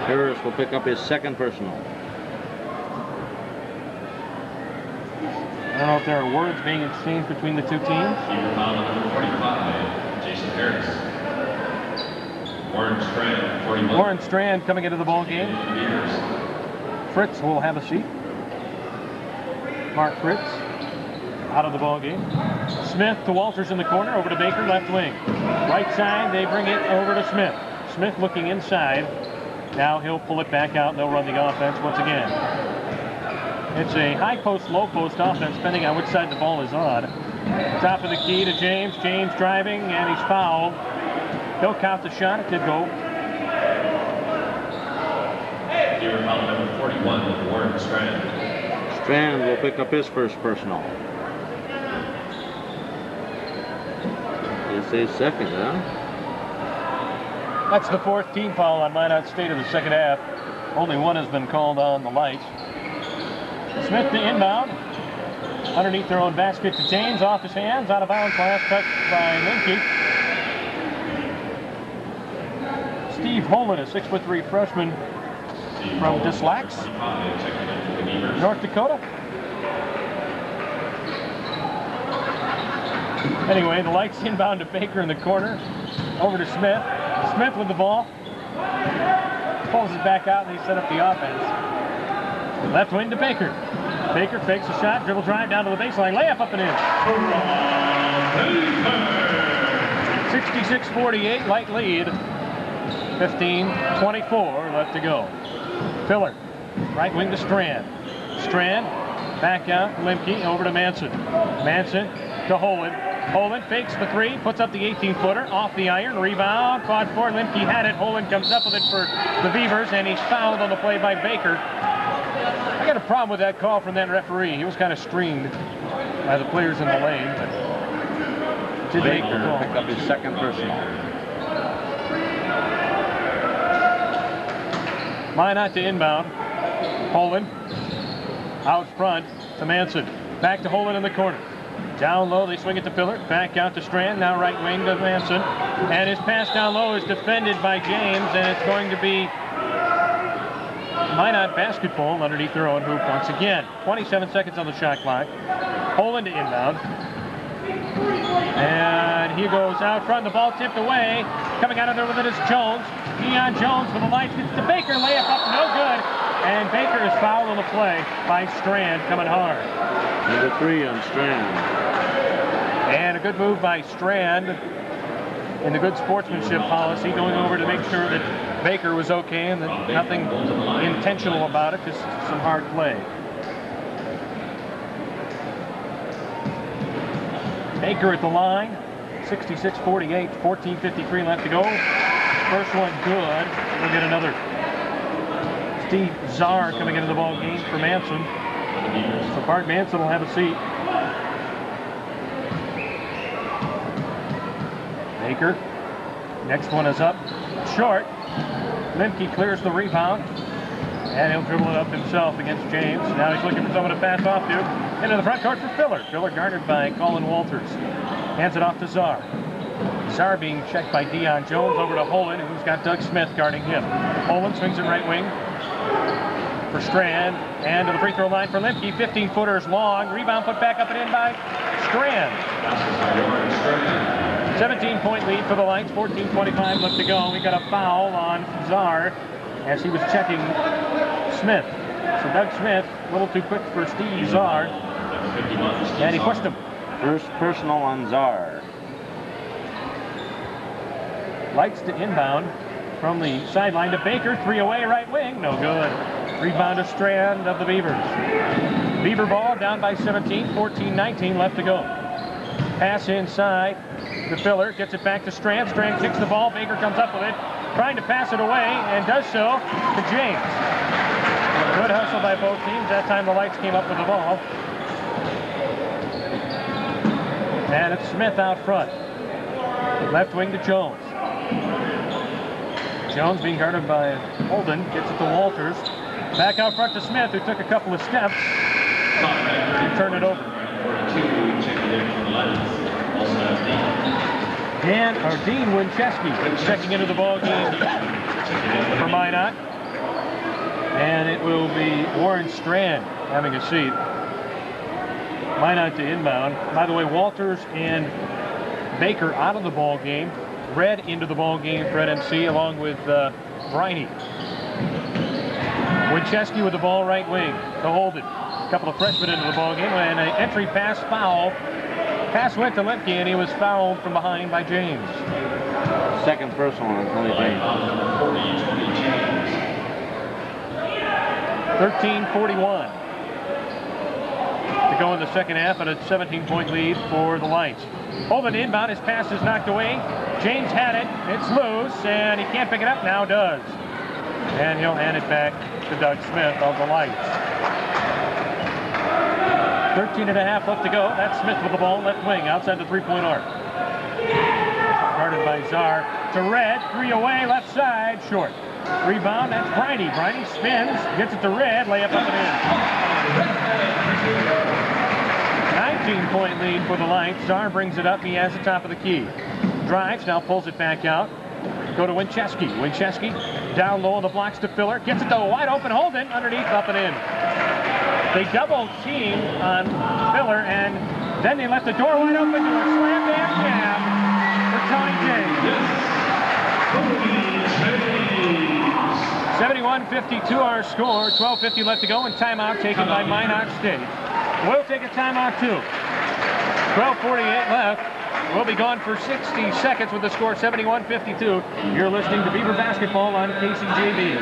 Harris will pick up his second personal. I don't know if there are words being exchanged between the two teams. Fever foul number 45, Jason Harris. Warren Strand, 41. Warren Strand coming into the ball game. Fritz will have a seat. Mark Fritz out of the ball game. Smith to Walters in the corner, over to Baker, left wing. Right side, they bring it over to Smith. Smith looking inside. Now he'll pull it back out, and they'll run the offense once again. It's a high post, low post offense, depending on which side the ball is on. Top of the key to James. James driving, and he's fouled. He'll count the shot. It did go. Fever foul number 41, Warren Strand. Strand will pick up his first personal. It's his second, huh? That's the fourth team foul on Minot State of the second half. Only one has been called on the Lights. Smith to inbound. Underneath their own basket to James, off his hands, out of bounds, last touch by Lemke. Steve Holman, a 6'3" freshman from Dislax, North Dakota. Anyway, the Lights inbound to Baker in the corner. Over to Smith. Smith with the ball. Pulls it back out, and they set up the offense. Left wing to Baker. Baker fakes a shot, dribble drive down to the baseline, layup up and in. 66-48, light lead. 15-24 left to go. Filler, right wing to Strand. Strand, back out, Lemke, over to Manson. Manson to Holen. Holen fakes the three, puts up the 18-footer, off the iron, rebound, quad four, Lemke had it, Holen comes up with it for the Beavers, and he's fouled on the play by Baker. I got a problem with that call from that referee. He was kind of screened by the players in the lane. But Baker picked up his second personal. Minot to inbound. Holen out front to Manson. Back to Holen in the corner. Down low, they swing it to Filler. Back out to Strand. Now right wing to Manson. And his pass down low is defended by James, and it's going to be Minot basketball underneath their own hoop once again. 27 seconds on the shot clock. Holen to inbound. And he goes out front. The ball tipped away. Coming out of there with it is Jones. Deion Jones for the Lights. Gets to Baker. Layup up, no good. And Baker is fouled on the play by Strand, coming hard. Number 3 on Strand. And a good move by Strand in the good sportsmanship policy, going over to make sure that Baker was okay and that nothing intentional about it, just some hard play. Baker at the line, 66-48, 14:53 left to go. First one good. We'll get another. Steve Czar coming into the ball game for Manson. So Bart Manson will have a seat. Baker. Next one is up short. Lemke clears the rebound. And he'll dribble it up himself against James. Now he's looking for someone to pass off to. Into the front court for Filler. Filler guarded by Colin Walters. Hands it off to Czar. Czar being checked by Deion Jones over to Holen, who's got Doug Smith guarding him. Holen swings it right wing for Strand. And to the free throw line for Lemke. 15-footers long. Rebound put back up and in by Strand. 17-point lead for the Lights. 14:25 left to go. We got a foul on Czar as he was checking Smith. So Doug Smith, a little too quick for Steve Czar. And he pushed him. First personal on Czar. Lights to inbound from the sideline to Baker. 3 away, right wing. No good. Rebound to Strand of the Beavers. Beaver ball down by 17. 14:19 left to go. Pass inside. The Filler gets it back to Strand. Strand kicks the ball. Baker comes up with it. Trying to pass it away and does so to James. Good hustle by both teams. That time the Lights came up with the ball. And it's Smith out front. Left wing to Jones. Jones being guarded by Holden. Gets it to Walters. Back out front to Smith, who took a couple of steps. And turned it over. Dean Winchesky checking into the ball game for Minot. And it will be Warren Strand having a seat. Minot to inbound. By the way, Walters and Baker out of the ball game. Red into the ball game for NMC along with Briney. Winchesky with the ball right wing to Holden. A couple of freshmen into the ball game and an entry pass foul. Pass went to Lemke and he was fouled from behind by James. Second personal on Tony James. 13:41 to go in the second half and a 17-point lead for the Lights. Holden inbound, his pass is knocked away. James had it, it's loose, and he can't pick it up, now does. And he'll hand it back to Doug Smith of the Lights. 13 and a half left to go. That's Smith with the ball, left wing, outside the three-point arc. Guarded by Czar to Red, 3 away, left side, short. Rebound, that's Briney. Briney spins, gets it to Red, layup up and in. 19-point lead for the Lights. Czar brings it up, he has the top of the key. Drives, now pulls it back out. Go to Winchesky. Winchesky down low on the blocks to Filler. Gets it to a wide open Holden, underneath, up and in. They double team on Filler, and then they left the door wide open to a slam dance jam for Tony James. 71-52 our score, 12:50 left to go, and timeout taken by Minot State. We'll take a timeout too. 12:48 left. We'll be gone for 60 seconds with the score 71-52. You're listening to Beaver Basketball on KCJB.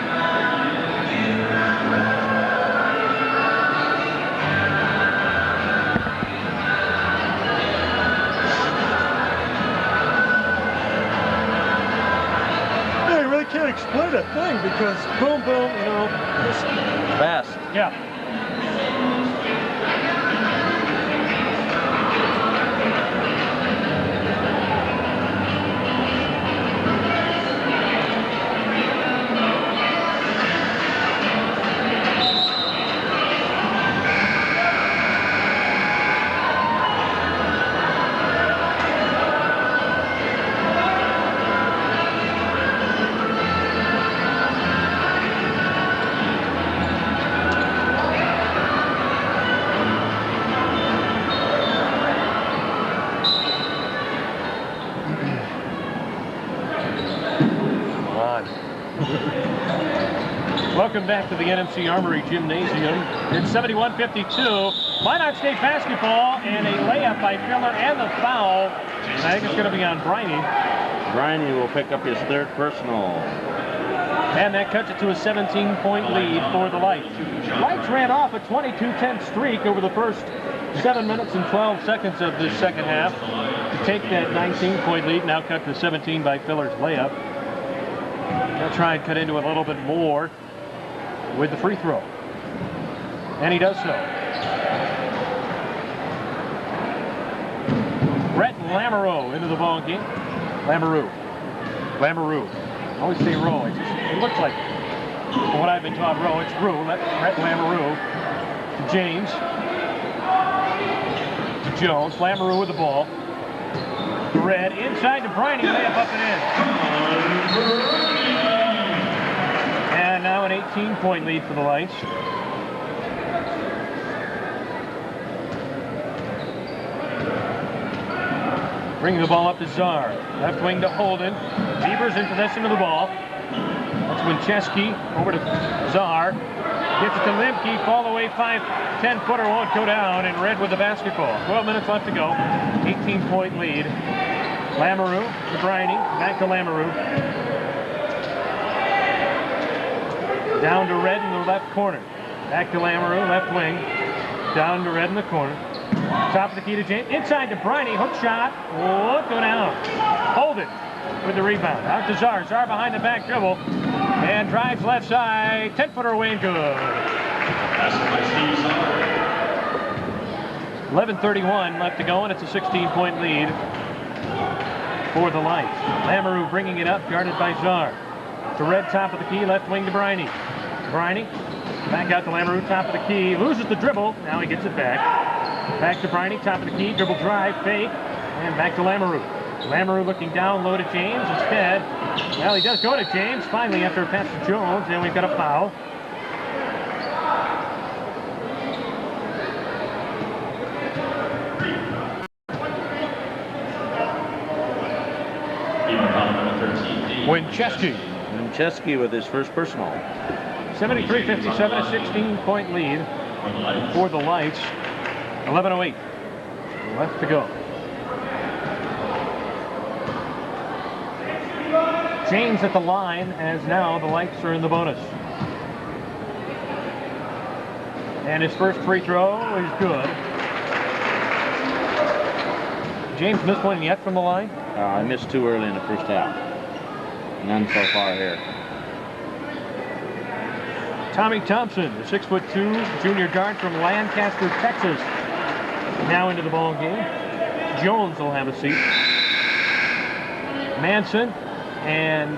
Can't explain that thing because boom, boom, you know, just Fast. Yeah. Welcome back to the NMC Armory Gymnasium. It's 71-52. Minot State basketball and a layup by Filler and the foul. I think it's going to be on Briney. Briney will pick up his third personal. And that cuts it to a 17-point lead for the Lights. Lights ran off a 22-10 streak over the first 7 minutes and 12 seconds of this second half to take that 19-point lead, now cut to 17 by Filler's layup. They'll try and cut into it a little bit more with the free throw. And he does so. Brett Lamoureux into the ball game. Lamoureux. I always say row. It looks like, from what I've been taught, row. It's Rue. Brett Lamoureux to James. To Jones. Lamoureux with the ball. To Red. Inside to Briney. Layup up and in. And now an 18-point lead for the Lights. Bringing the ball up to Czar. Left wing to Holden. Beavers in possession of the ball. That's Wincheski over to Czar. Gets it to Limke. Fall away 10-footer won't go down. And Red with the basketball. 12 minutes left to go. 18-point lead. Lamoureux to Briney. Back to Lamoureux. Down to Red in the left corner. Back to Lamoureux, left wing. Down to Red in the corner. Top of the key to James. Inside to Briney. Hook shot. Won't go down. Holden with the rebound. Out to Czar. Czar behind the back dribble. And drives left side. 10-footer away and good. 11:31 left to go, and it's a 16-point lead for the Lights. Lamoureux bringing it up, guarded by Czar. To Red, top of the key, left wing to Briney. Briney, back out to Lamoureux, top of the key, loses the dribble, now he gets it back. Back to Briney, top of the key, dribble drive, fake, and back to Lamoureux. Lamoureux looking down low to James instead. Well, he does go to James, finally after a pass to Jones, and we've got a foul. Wincheski with his first personal. 73-57, a 16-point lead for the Lights. 11:08 left to go. James at the line, as now the Lights are in the bonus. And his first free throw is good. James missed one yet from the line? I missed two early in the first half. None so far here. Tommy Thompson, the 6'2" junior guard from Lancaster, Texas, now into the ball game. Jones will have a seat. Manson and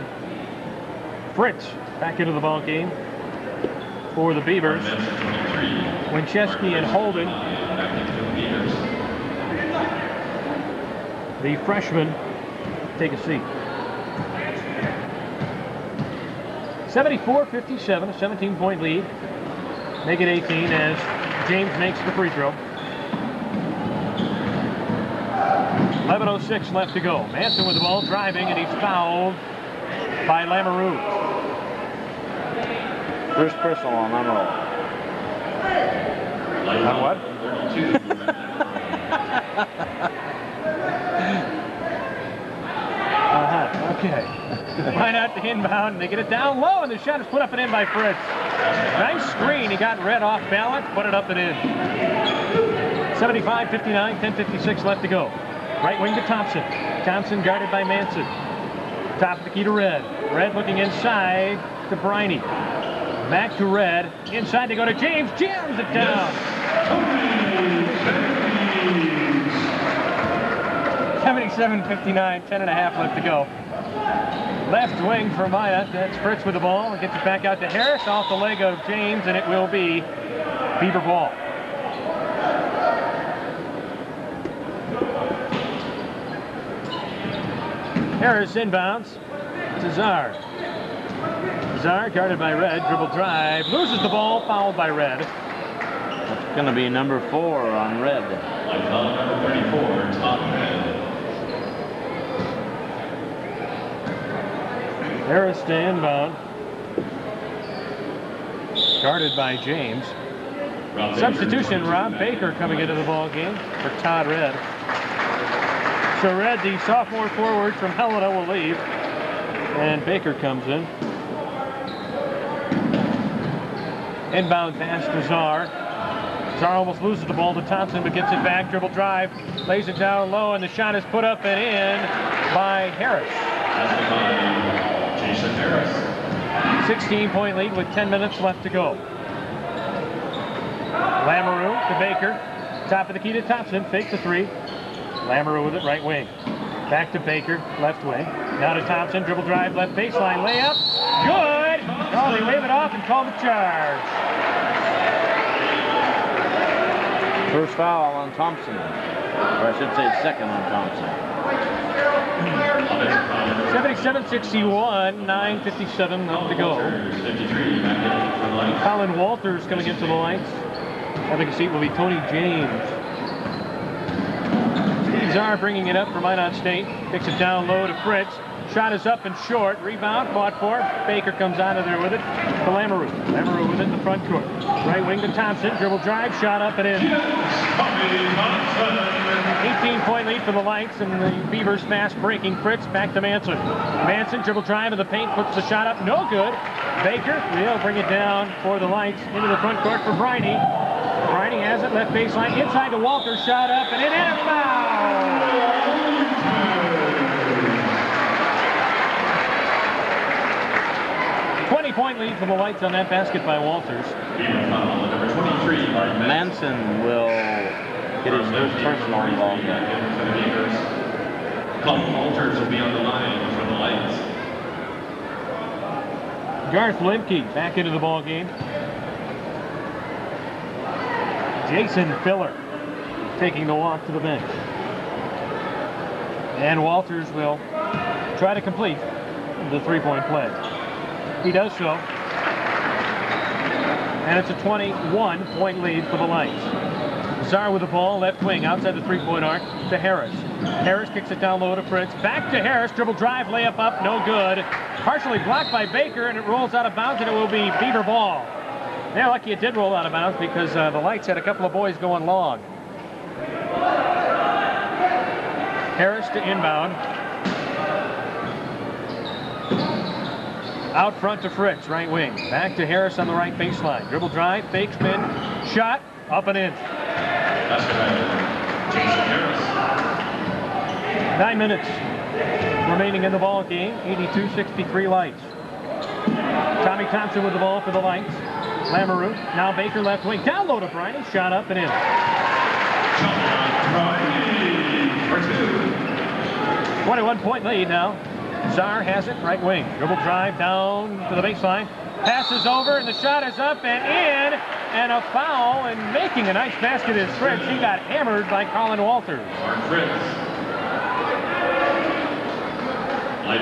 Fritz back into the ball game for the Beavers. Wincheski and Holden, the freshmen, take a seat. 74-57, a 17-point lead. Make it 18 as James makes the free throw. 11:06 left to go. Manson with the ball, driving, and he's fouled by Lamoureux. First personal on roll. On what? 32. Okay. Minot to inbound, and they get it down low, and the shot is put up and in by Fritz. Nice screen. He got Red off balance, put it up and in. 75-59, 10:56 left to go. Right wing to Thompson. Thompson guarded by Manson. Top of the key to Red. Red looking inside to Briney. Back to Red. Inside they go to James. Jams it down. 77-59, 10.5 left to go. Left wing for Minot. That's Fritz with the ball. Gets it back out to Harris off the leg of James, and it will be Beaver ball. Harris inbounds to Czar. Czar guarded by Red. Dribble drive. Loses the ball. Fouled by Red. That's going to be number 4 on Red. Line foul number 34, Todd Red. Harris to inbound. Guarded by James. Substitution, Rob Baker coming into the ball game for Todd Red. So Red, the sophomore forward from Helena, will leave. And Baker comes in. Inbound pass to Czar. Czar almost loses the ball to Thompson, but gets it back. Dribble drive, lays it down low, and the shot is put up and in by Harris. That's by Jason Harris. 16-point lead with 10 minutes left to go. Lamoureux to Baker. Top of the key to Thompson. Fake the three. Lamoureux with it, right wing. Back to Baker, left wing. Now to Thompson, dribble drive, left baseline, layup. Good! Oh, they wave it off and call the charge. First foul on Thompson. Or I should say second on Thompson. 77-61, 9:57 left to go. 53 back in for the line. Colin Walters coming into the lights. Having a seat will be Tony James. Steve Czar bringing it up for Minot State. Kicks it down low to Fritz. Shot is up and short. Rebound, fought for. Baker comes out of there with it to Lamoureux. Lamoureux with it in the front court. Right wing to Thompson. Dribble drive, shot up and in. 18-point lead for the Lights, and the Beavers fast breaking. Fritz back to Manson. Manson dribble drive in the paint, puts the shot up, no good. Baker will bring it down for the Lights into the front court for Briney. Briney has it, left baseline, inside to Walters, shot up and in, and a foul! 20-point lead for the Lights on that basket by Walters. Number 23, Manson will get his first personal involved. For the Beavers. Colin Walters will be on the line for the Lights. Garth Lemke back into the ball game. Jason Filler taking the walk to the bench. And Walters will try to complete the three-point play. He does so. And it's a 21-point lead for the Lights. Czar with the ball, left wing, outside the three-point arc to Harris. Harris kicks it down low to Fritz. Back to Harris, dribble drive, layup up, no good. Partially blocked by Baker, and it rolls out of bounds, and it will be Beaver ball. They're lucky it did roll out of bounds because the Lights had a couple of boys going long. Harris to inbound. Out front to Fritz, right wing. Back to Harris on the right baseline. Dribble drive, fake spin, shot, up and in. That's right. Jason Harris. 9 minutes remaining in the ball game. 82-63 Lights. Tommy Thompson with the ball for the Lights. Lamoureux, now Baker left wing. Down low to Briney, shot up and in. For two. 21-point lead now. Czar has it, right wing. Dribble drive down to the baseline. Passes over, and the shot is up and in. And a foul, and making a nice basket is Fritz. He got hammered by Colin Walters. Mark Fritz.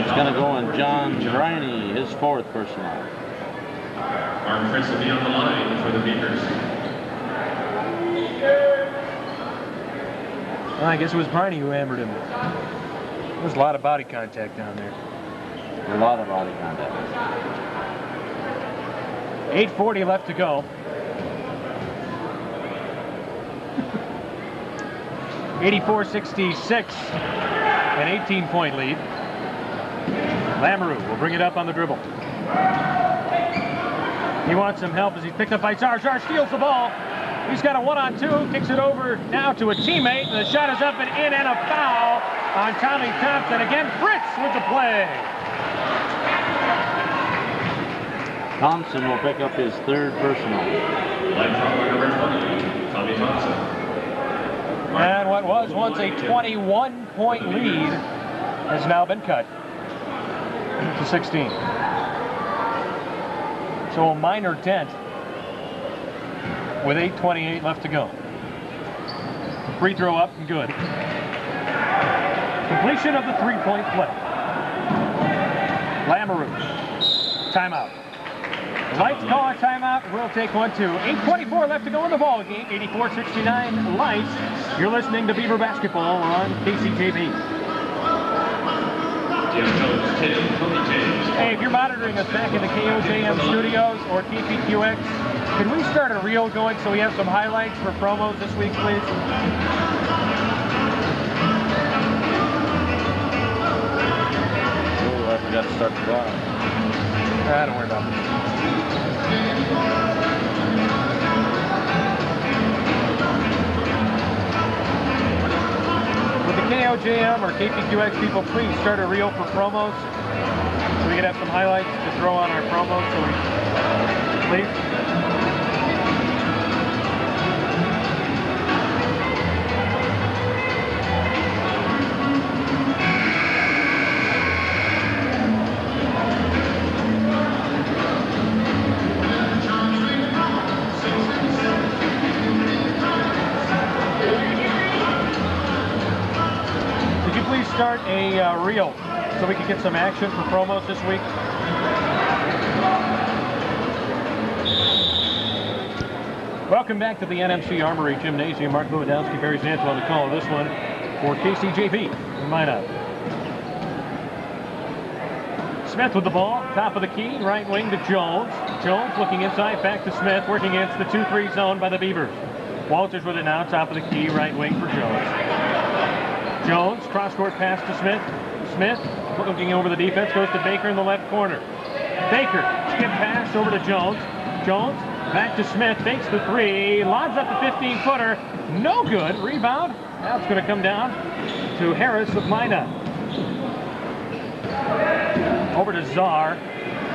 It's going to go on John Briney, his fourth personal. Mark Fritz will be on the line for the Beavers. Well, I guess it was Briney who hammered him. There was a lot of body contact down there. A lot of body contact. 8:40 left to go. 84-66, an 18-point lead. Lamoureux will bring it up on the dribble. He wants some help as he's picked up by Czar. Czar steals the ball. He's got a 1-on-2, kicks it over now to a teammate, and the shot is up and in, and a foul on Tommy Thompson. Again, Fritz with the play. Thompson will pick up his third personal. Line foul number 20, Tommy Thompson. And what was once a 21-point lead has now been cut to 16. So a minor dent with 8:28 left to go. Free throw up and good. Completion of the three-point play. Lamoureux. Timeout. The Lights call a timeout. We'll take one too. 8:24 left to go in the ball game. 84-69 Lights. You're listening to Beaver Basketball on KCJB. Hey, if you're monitoring us back in the KOJM studios or KPQX, can we start a reel going so we have some highlights for promos this week, please? Oh, I forgot to start the bottom. Don't worry about it. Would the KOJM or KPQX people please start a reel for promos so we can have some highlights to throw on our promos, so we, please? Start a reel so we can get some action for promos this week. Welcome back to the NMC Armory Gymnasium. Mark Lewandowski, Barry Santo on the call of this one for KCJB in Minot. Smith with the ball, top of the key, right wing to Jones. Jones looking inside, back to Smith, working against the 2-3 zone by the Beavers. Walters with it now, top of the key, right wing for Jones. Jones, cross-court pass to Smith. Smith, looking over the defense, goes to Baker in the left corner. Baker, skip pass over to Jones. Jones, back to Smith, fakes the three, lobs up the 15-footer. No good, rebound. Now it's going to come down to Harris of Minot. Over to Czar.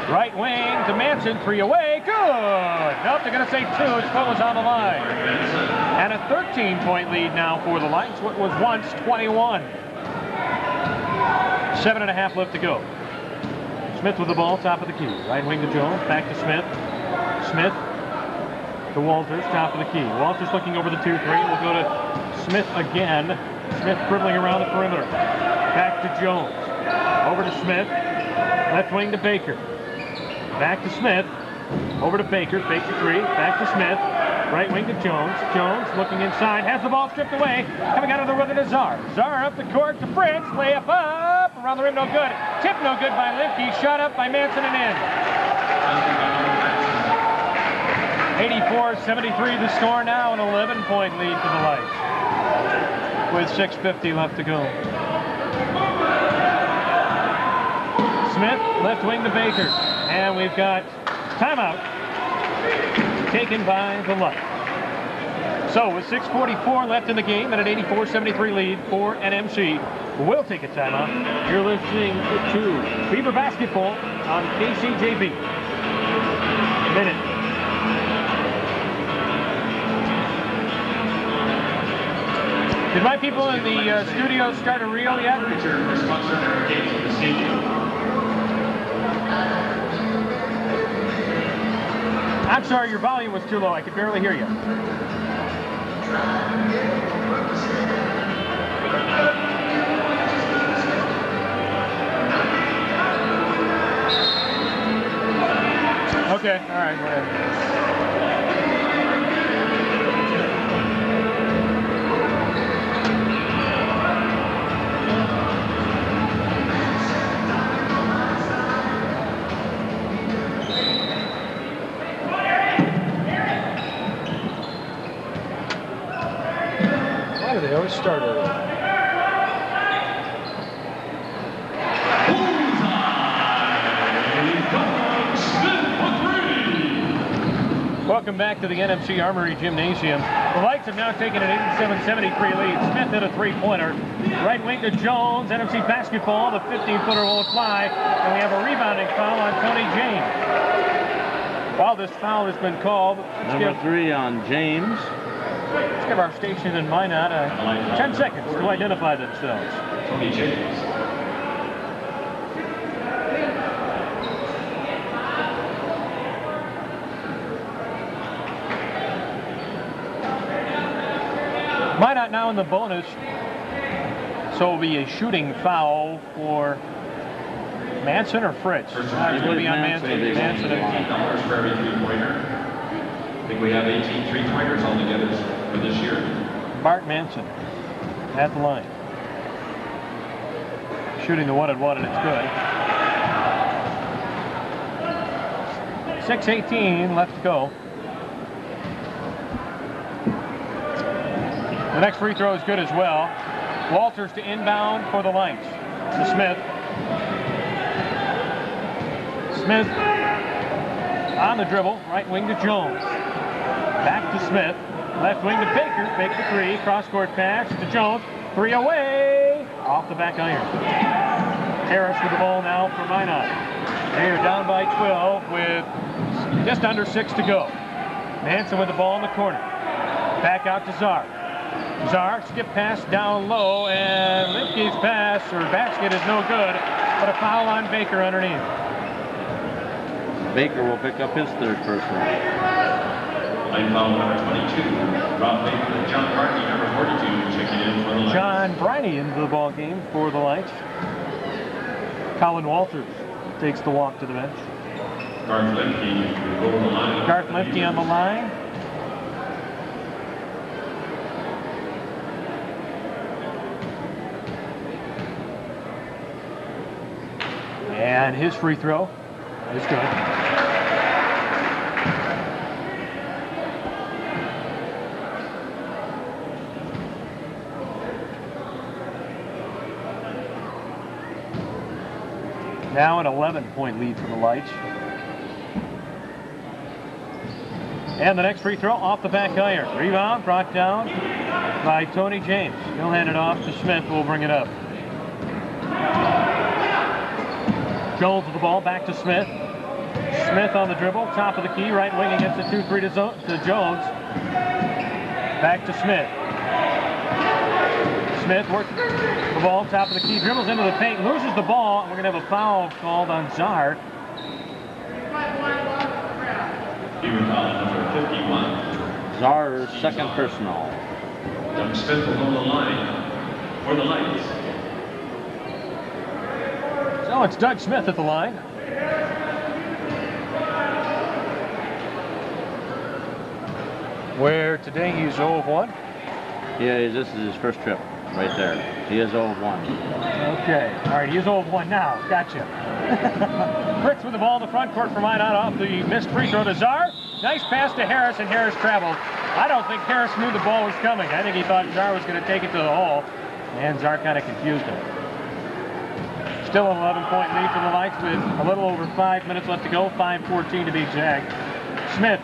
Right wing to Manson, three away, good! Nope, they're going to say two, his foot was on the line. And a 13-point lead now for the Lights, what was once 21. 7.5 left to go. Smith with the ball, top of the key. Right wing to Jones, back to Smith. Smith to Walters, top of the key. Walters looking over the 2-3, will go to Smith again. Smith dribbling around the perimeter. Back to Jones. Over to Smith. Left wing to Baker. Back to Smith. Over to Baker. Fakes a three. Back to Smith. Right wing to Jones. Jones looking inside. Has the ball stripped away. Coming out of the rhythm to Czar. Czar up the court to Fritz. Layup up. Around the rim, no good. Tip no good by Lifke. Shot up by Manson and in. 84-73 the score now. An 11-point lead for the Lights. With 6:50 left to go. Smith, left wing to Baker. And we've got timeout taken by the Lights. So with 6:44 left in the game and an 84-73 lead for NMC, we'll take a timeout. You're listening to Beaver Basketball on KCJB. Minute. Did my people in the studio start a reel yet? I'm sorry, your volume was too low. I could barely hear you. Okay, all right, go ahead. Why do they always start early? Welcome back to the NMC Armory Gymnasium. The Lights have now taken an 87-73 lead. Smith hit a three-pointer. Right wing to Jones. NMC basketball. The 15-footer will apply. And we have a rebounding foul on Tony James. While this foul has been called, Number 3 on James. Let's give our station in Minot 10 seconds to identify themselves. Tony James. Minot now in the bonus, so it'll be a shooting foul for Manson or Fritz. It's going to be on Manson. $18 for every three-pointer. I think we have 18 three-pointers altogether for this year. Bart Manson at the line. Shooting the 1-and-1, and it's good. 6:18 left to go. The next free throw is good as well. Walters to inbound for the Lights. To Smith. Smith on the dribble. Right wing to Jones. Back to Smith. Left wing to Baker. Baker three. Cross-court pass to Jones. Three away. Off the back iron. Harris with the ball now for Minot. They are down by 12 with just under 6 to go. Manson with the ball in the corner. Back out to Czar. Czar, skip pass down low, and Lipke's pass or basket is no good, but a foul on Baker underneath. Baker will pick up his third personal. Line foul number 22. Rob Baker and John Hardy, number 42, checking in for the Lights. John Briney into the ball game for the Lights. Colin Walters takes the walk to the bench. Garth Lemke will go to the line. Garth Lemke on the line. And his free throw is good. Now an 11-point lead for the Lights. And the next free throw off the back iron. Rebound brought down by Tony James. He'll hand it off to Smith, who will bring it up. Jones with the ball, back to Smith. Smith on the dribble, top of the key, right wing against the 2-3 to Jones. Back to Smith. Smith works the ball, top of the key, dribbles into the paint, loses the ball, and we're going to have a foul called on Czar. Beaver foul number 51. Czar's second personal. Doug Smith will go to the line for the Lights. So it's Doug Smith at the line. Where today he's 0 of 1. Yeah, this is his first trip right there. He is 0 of 1. Okay, all right, he's 0 of 1 now. Gotcha. Fritz with the ball in the front court for Minot off the missed free throw to Czar. Nice pass to Harris, and Harris traveled. I don't think Harris knew the ball was coming. I think he thought Czar was going to take it to the hole, and Czar kind of confused him. Still an 11-point lead for the Lights with a little over 5 minutes left to go, 5:14 to be exact. Smith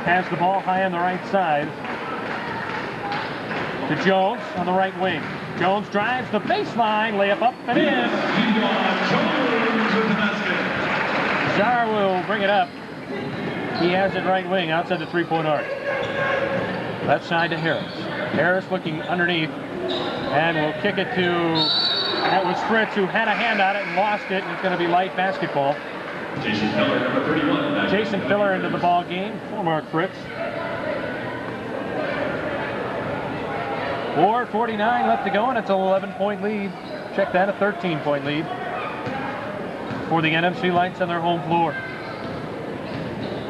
has the ball high on the right side to Jones on the right wing. Jones drives the baseline, layup up and in. Czar will bring it up. He has it right wing outside the three-point arc. Left side to Harris. Harris looking underneath and will kick it to... That was Fritz, who had a hand on it and lost it, and it's going to be Light basketball. Jason Filler, number 31. Jason Filler into the ball game for Mark Fritz. 4:49 left to go, and it's an 11-point lead. Check that, a 13-point lead for the NMC Lights on their home floor.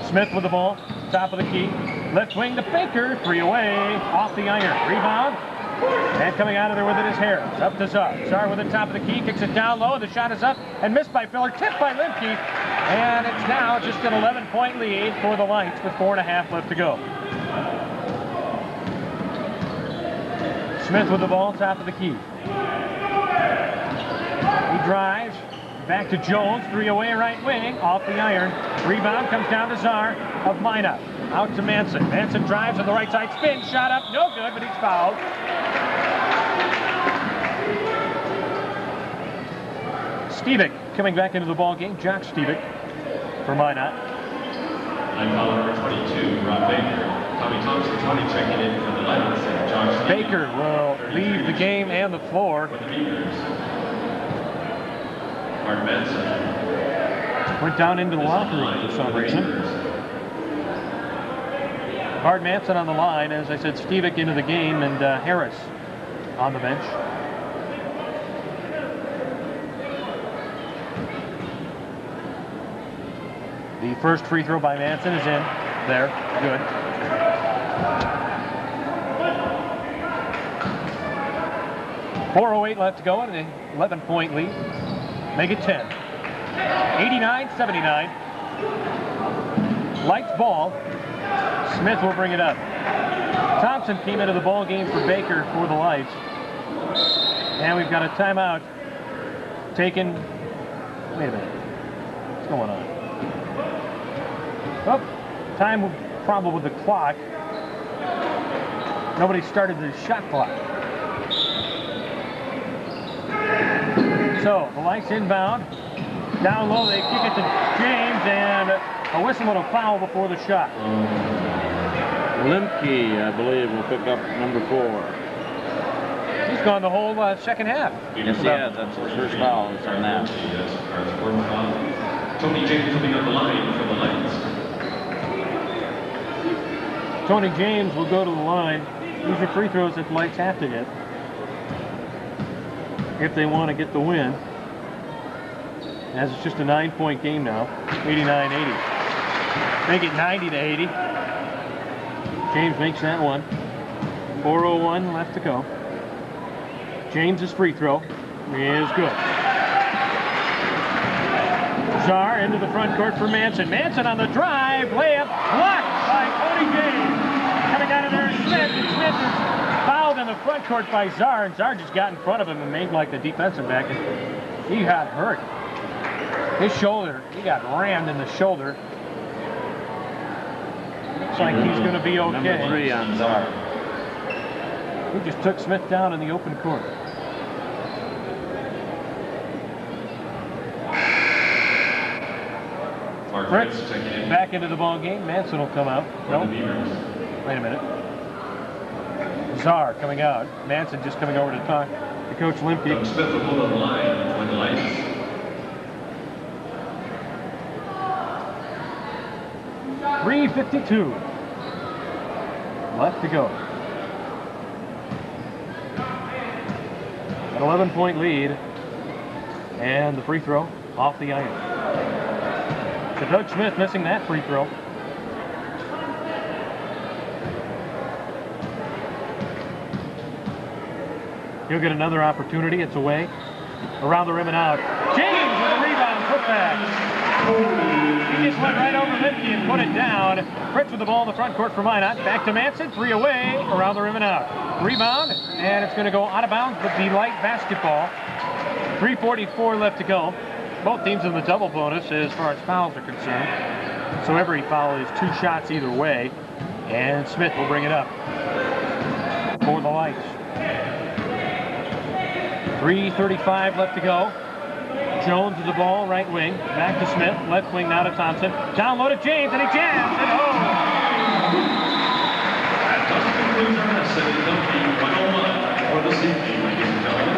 Smith with the ball, top of the key. Left wing to Baker, 3 away, off the iron. Rebound. And coming out of there with it is Harris. Up to Czar. Czar with the top of the key, kicks it down low. The shot is up and missed by Filler, tipped by Lemke. And it's now just an 11-point lead for the Lights with 4.5 left to go. Smith with the ball, top of the key. He drives, back to Jones, 3 away, right wing, off the iron. Rebound comes down to Czar of Minot. Out to Manson. Manson drives on the right side, spin, shot up, no good, but he's fouled. Stevick coming back into the ball game. Jock Stevick for Minot. And foul number 22, Rob Baker. Tommy Thompson, 20, checking in for the Lions. And Josh Baker will leave the game and the floor. for the Beavers. Mark Manson. Went down into the locker room for some reason. Hard Manson on the line. As I said, Stevick into the game and Harris on the bench. The first free throw by Manson is in. There. Good. .408 left to go and an 11-point lead. Make it 10. 89-79. Lights ball. Smith will bring it up. Thompson came into the ball game for Baker for the Lights. And we've got a timeout taken. Wait a minute. What's going on? Oh, time problem with the clock. Nobody started the shot clock. So the Lights inbound. Down low, they kick it to James, and a whistle and a foul before the shot. Limke, I believe, will pick up number 4. He's gone the whole second half. Yes, he has. That's his first foul on that. Yes, our fourth foul. Tony James will be on the line for the Lions. Tony James will go to the line. These are free throws that the Lights have to hit if they want to get the win. As it's just a 9-point game now, 89-80. Make it 90-80. James makes that one. 4:01 left to go. James's free throw is good. Czar into the front court for Manson. Manson on the drive, layup, blocked by Tony James. Coming out of there, Smith, and Smith is fouled in the front court by Czar, and Czar just got in front of him and made like the defensive back, and he got hurt. His shoulder, he got rammed in the shoulder. Looks like he's going to be okay. Number 3 on Czar. He just took Smith down in the open court. Mark Fritz Fritz checking in. back into the ball game. Manson will come out. For No, the Beavers. wait a minute. Czar coming out. Manson just coming over to talk to Coach Doug Limke. Smith will hold on the line for the Lions. 3:52 left to go. An 11-point lead, and the free throw off the iron. So Doug Smith missing that free throw. He'll get another opportunity. It's away, around the rim and out. James with a rebound, putback. He just went right over Limke and put it down. Fritz with the ball in the front court for Minot. Back to Manson, 3 away, around the rim and out. Rebound, and it's going to go out of bounds with the Light basketball. 3:44 left to go. Both teams in the double bonus as far as fouls are concerned. So every foul is 2 shots either way. And Smith will bring it up for the Lights. 3:35 left to go. Jones with the ball, right wing. Back to Smith, left wing now to Thompson. Down low to James, and he jams, and That does conclude our message. The final one for this evening, ladies and gentlemen.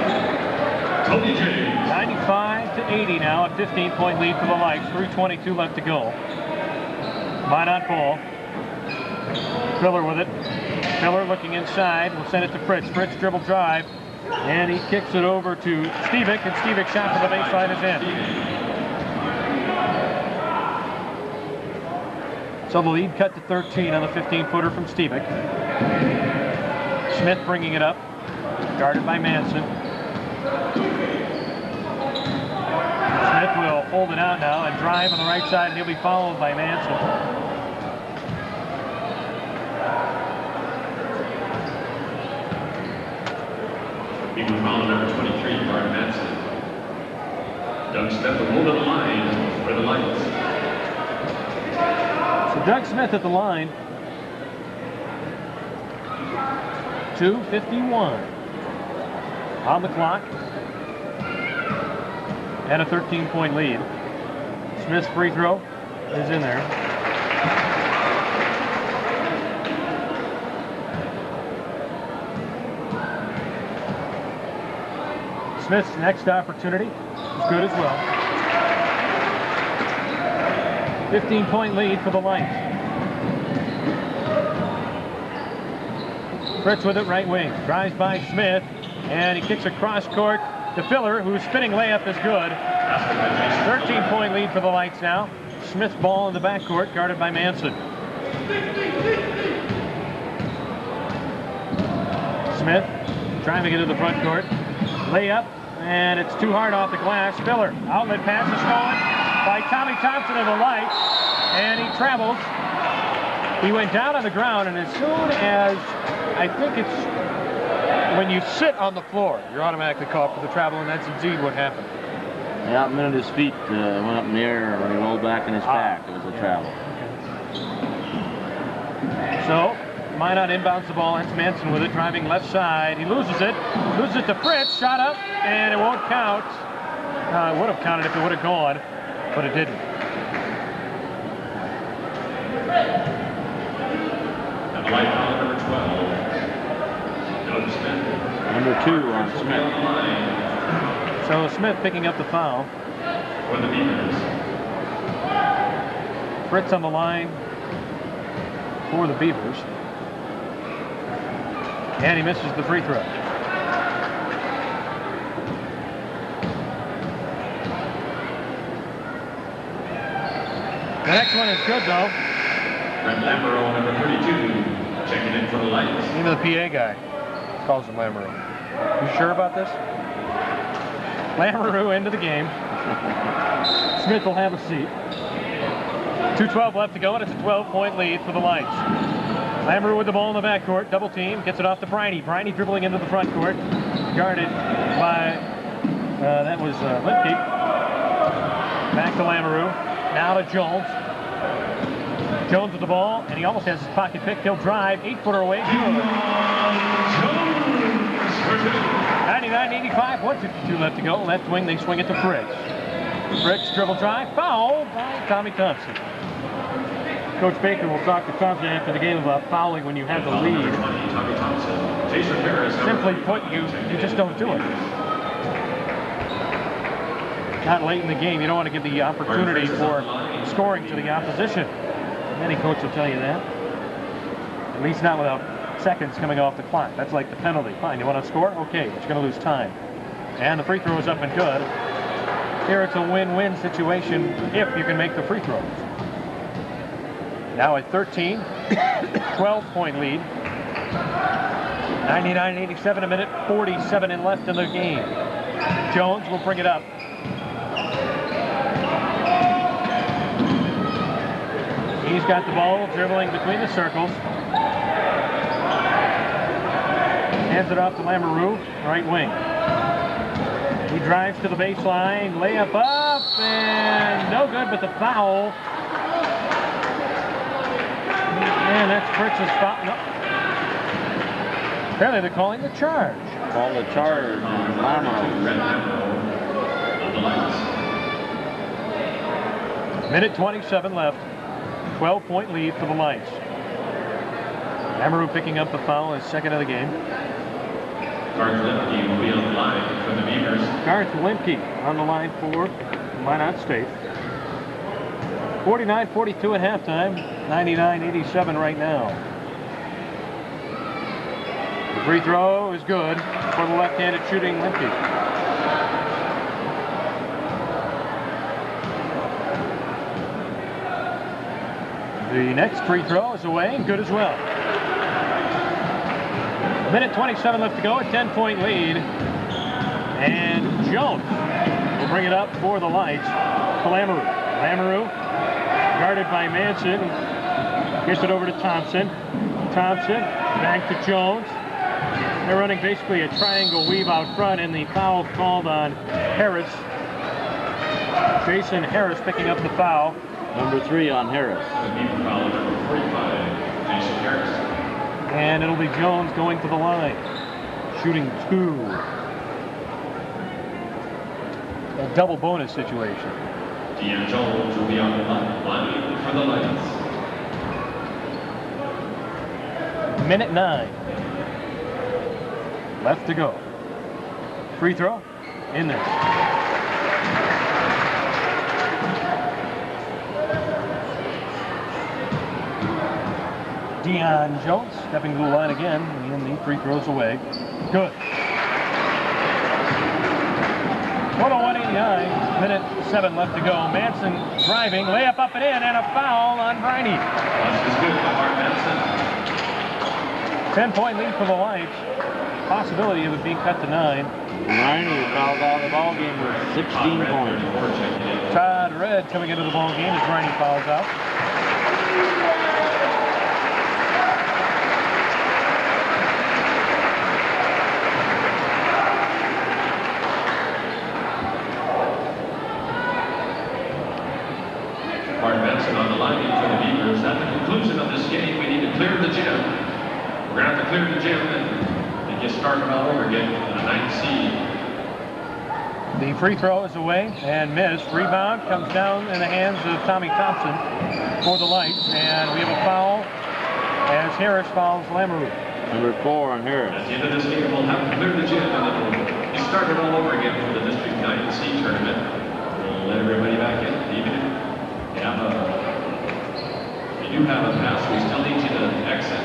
Tony James. 95-80 now, a 15-point lead for the Lights. 3:22 left to go. Minot ball. Filler with it. Filler looking inside. We'll send it to Fritz. Fritz dribble drive. And he kicks it over to Stevick, and Stevick's shot from the baseline is in. So the lead cut to 13 on the 15-footer from Stevick. Smith bringing it up, guarded by Manson. Smith will hold it out now and drive on the right side, and he'll be followed by Manson. Team foul number 23, guard Manson. Doug Smith will move to the line for the Lights. So Doug Smith at the line. 2:51 on the clock. And a 13-point lead. Smith's free throw is in there. Smith's next opportunity is good as well. 15-point lead for the Lights. Fritz with it right wing. Drives by Smith, and he kicks across court to Filler, whose spinning layup is good. 13-point lead for the Lights now. Smith's ball in the backcourt, guarded by Manson. Smith trying to get to the front court. Layup, and it's too hard off the glass. Filler, outlet pass is stolen by Tommy Thompson of the Lights, and he travels. He went down on the ground, and as soon as, I think it's when you sit on the floor, you're automatically called for the travel, and that's indeed what happened. Yeah, a minute his feet went up in the air when he rolled back in his back. It was a travel. So, Minot inbounds the ball. That's Manson with it, driving left side. He loses it to Fritz. Shot up, and it won't count. It would have counted if it would have gone, but it didn't. And the Light foul number 12. Doug Smith. Number 2 on Smith. So Smith picking up the foul. For the Beavers. Fritz on the line for the Beavers. And he misses the free throw. The next one is good, though. Brent Lamoureux, number 32, checking in for the Lights. Even the PA guy calls him Lamoureux. You sure about this? Lamoureux into the game. Smith will have a seat. 2:12 left to go, and it's a 12-point lead for the Lights. Lamoureux with the ball in the backcourt, double team, gets it off to Briney. Briney dribbling into the front court, guarded by, that was Lipke. Back to Lamoureux, now to Jones. Jones with the ball, and he almost has his pocket picked. He'll drive, 8-footer away, good. 99-85, 1:52 left to go. Left wing, they swing it to Fritz. Fritz dribble drive, foul by Tommy Thompson. Coach Baker will talk to Thompson after the game about fouling when you have the lead. Simply put, you just don't do it. Not late in the game, you don't want to give the opportunity for scoring to the opposition. Many coaches will tell you that. At least not without seconds coming off the clock. That's like the penalty. Fine, you want to score? Okay, but you're going to lose time. And the free throw is up and good. Here it's a win-win situation if you can make the free throws. Now a 13, 12-point lead. 99-87, a minute 47 in left in the game. Jones will bring it up. He's got the ball, dribbling between the circles. Hands it off to Lamoureux, right wing. He drives to the baseline, layup up, and no good, but the foul. And that's Fritz's foul. No. Apparently they're calling the charge. Call the charge on Lamoureux. Minute 27 left. 12-point lead for the Lights. Lamoureux picking up the foul, his second of the game. Garth Lemke will be on the line for the Beavers. Garth Lemke on the line for Minot State. 49-42 at halftime. 99-87 right now. The free throw is good for the left-handed shooting Lemke. The next free throw is away and good as well. Minute 27 left to go, a 10-point lead. And Jones will bring it up for the Lights to Lamoureux. Lamoureux, guarded by Manson, gets it over to Thompson. Thompson, back to Jones. They're running basically a triangle weave out front, and the foul called on Harris. Jason Harris picking up the foul. Number 3 on Harris. Foul number 45, Jason Harris. And it'll be Jones going to the line, shooting 2. A double bonus situation. Dean Jones will be on the line for the Lights. Minute 9 left to go. Free throw in there. Deon Jones stepping to the line again, and the free throws away. Good. 101.89, minute 7 left to go. Manson driving, layup up and in, and a foul on Briney. This is good by Mark Manson. 10-point lead for the Lights. Possibility of it being cut to 9. Briney fouls out of the ball game with 16 points. Todd Red coming into the ball game as Briney fouls out. Mark Manson on the line for the Beavers. At the conclusion of this game, we need to clear the gym. We're going to have to clear the gym and get started all over again on a 9th seed. The free throw is away and missed. Rebound comes down in the hands of Tommy Thompson for the Lights, and we have a foul as Harris fouls Lamoureux. Number 4 on Harris. At the end of this game, we'll have to clear the gym and then we'll get started all over again for the District 9C tournament. We'll let everybody back in. Even if you do have a pass, we still need you to exit.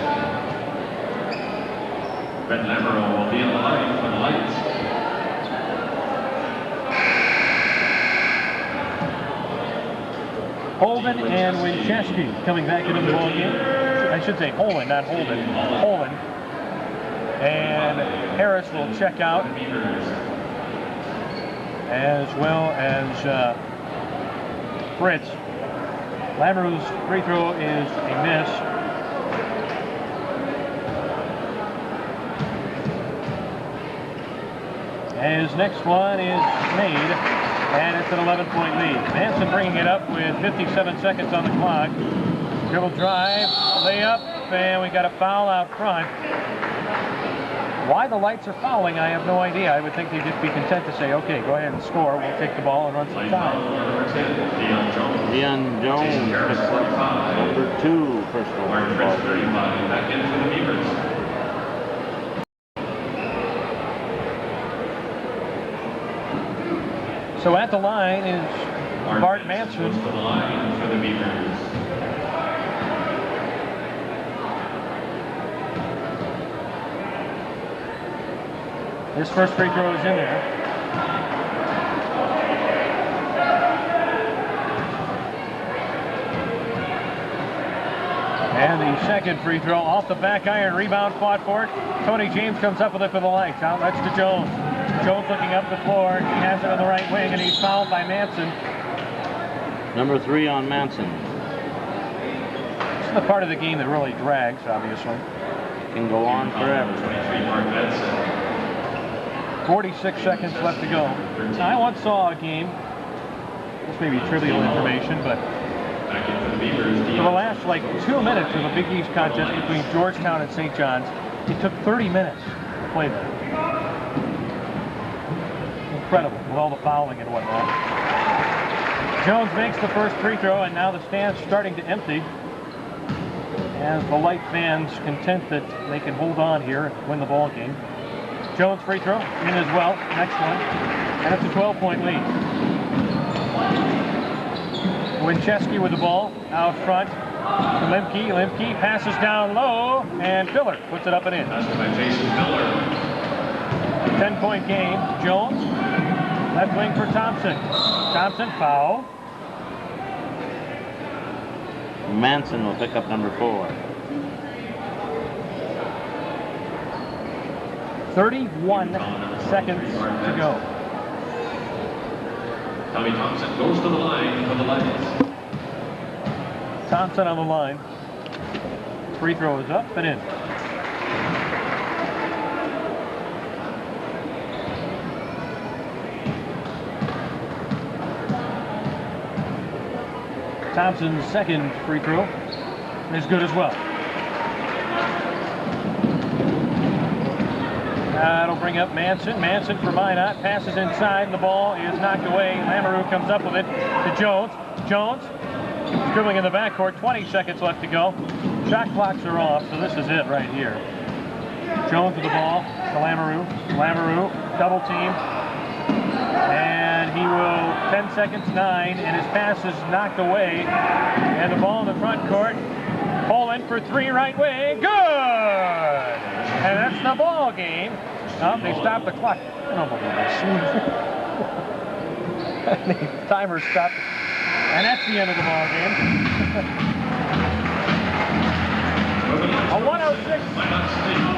Red Lamoureux will be on the line for the Lights. Holden and Winchesky coming back into the ball game. I should say Holden, not Holden. Holden. And Harris will check out, as well as Fritz. Lamoureux's free throw is a miss. His next one is made, and it's an 11-point lead. Manson bringing it up with 57 seconds on the clock. Dribble drive, layup, and we got a foul out front. Why the Lights are fouling, I have no idea. I would think they'd just be content to say, okay, go ahead and score. We'll take the ball and run some time. Deon Jones picks up number 2 personal ball. 35 back in for the Beavers. So at the line is Bart Manson. Goes to the line for the Beavers. His first free throw is in there. And the second free throw off the back iron, rebound fought for it. Tony James comes up with it for the Lights. Outlets to Jones. Jones looking up the floor. He has it on the right wing, and he's fouled by Manson. Number 3 on Manson. This is the part of the game that really drags, obviously. Can go on forever. 23 Mark Manson. 46 seconds left to go. Now, I once saw a game, this may be trivial information, but Back in for the Beavers. for the last like 2 minutes of a Big East contest between Georgetown and St. John's, it took 30 minutes to play that. Incredible, with all the fouling and whatnot. Jones makes the first free throw, and now the stand's starting to empty as the Light fans content that they can hold on here and win the ball game. Jones free throw in as well, next one, and it's a 12-point lead. Winchesky with the ball out front to Limke. Limke passes down low, and Filler puts it up and in. That's by Jason Miller. 10-point game. Jones, left wing for Thompson. Thompson foul. Manson will pick up number 4. 31 seconds to go. Tommy Thompson goes to the line for the Lights. Thompson on the line. Free throw is up and in. Thompson's second free throw is good as well. That'll bring up Manson. Manson for Minot. Passes inside, and the ball is knocked away. Lamoureux comes up with it to Jones. Jones dribbling in the backcourt. 20 seconds left to go. Shot clocks are off, so this is it right here. Jones with the ball to Lamoureux. Lamoureux, double team. And he will, 10 seconds, 9, and his pass is knocked away. And the ball in the front court. Poland for 3 right wing. Good! And that's the ball game. Oh, they stopped the clock. I don't believe this. The timer stopped. And that's the end of the ball game. A 106.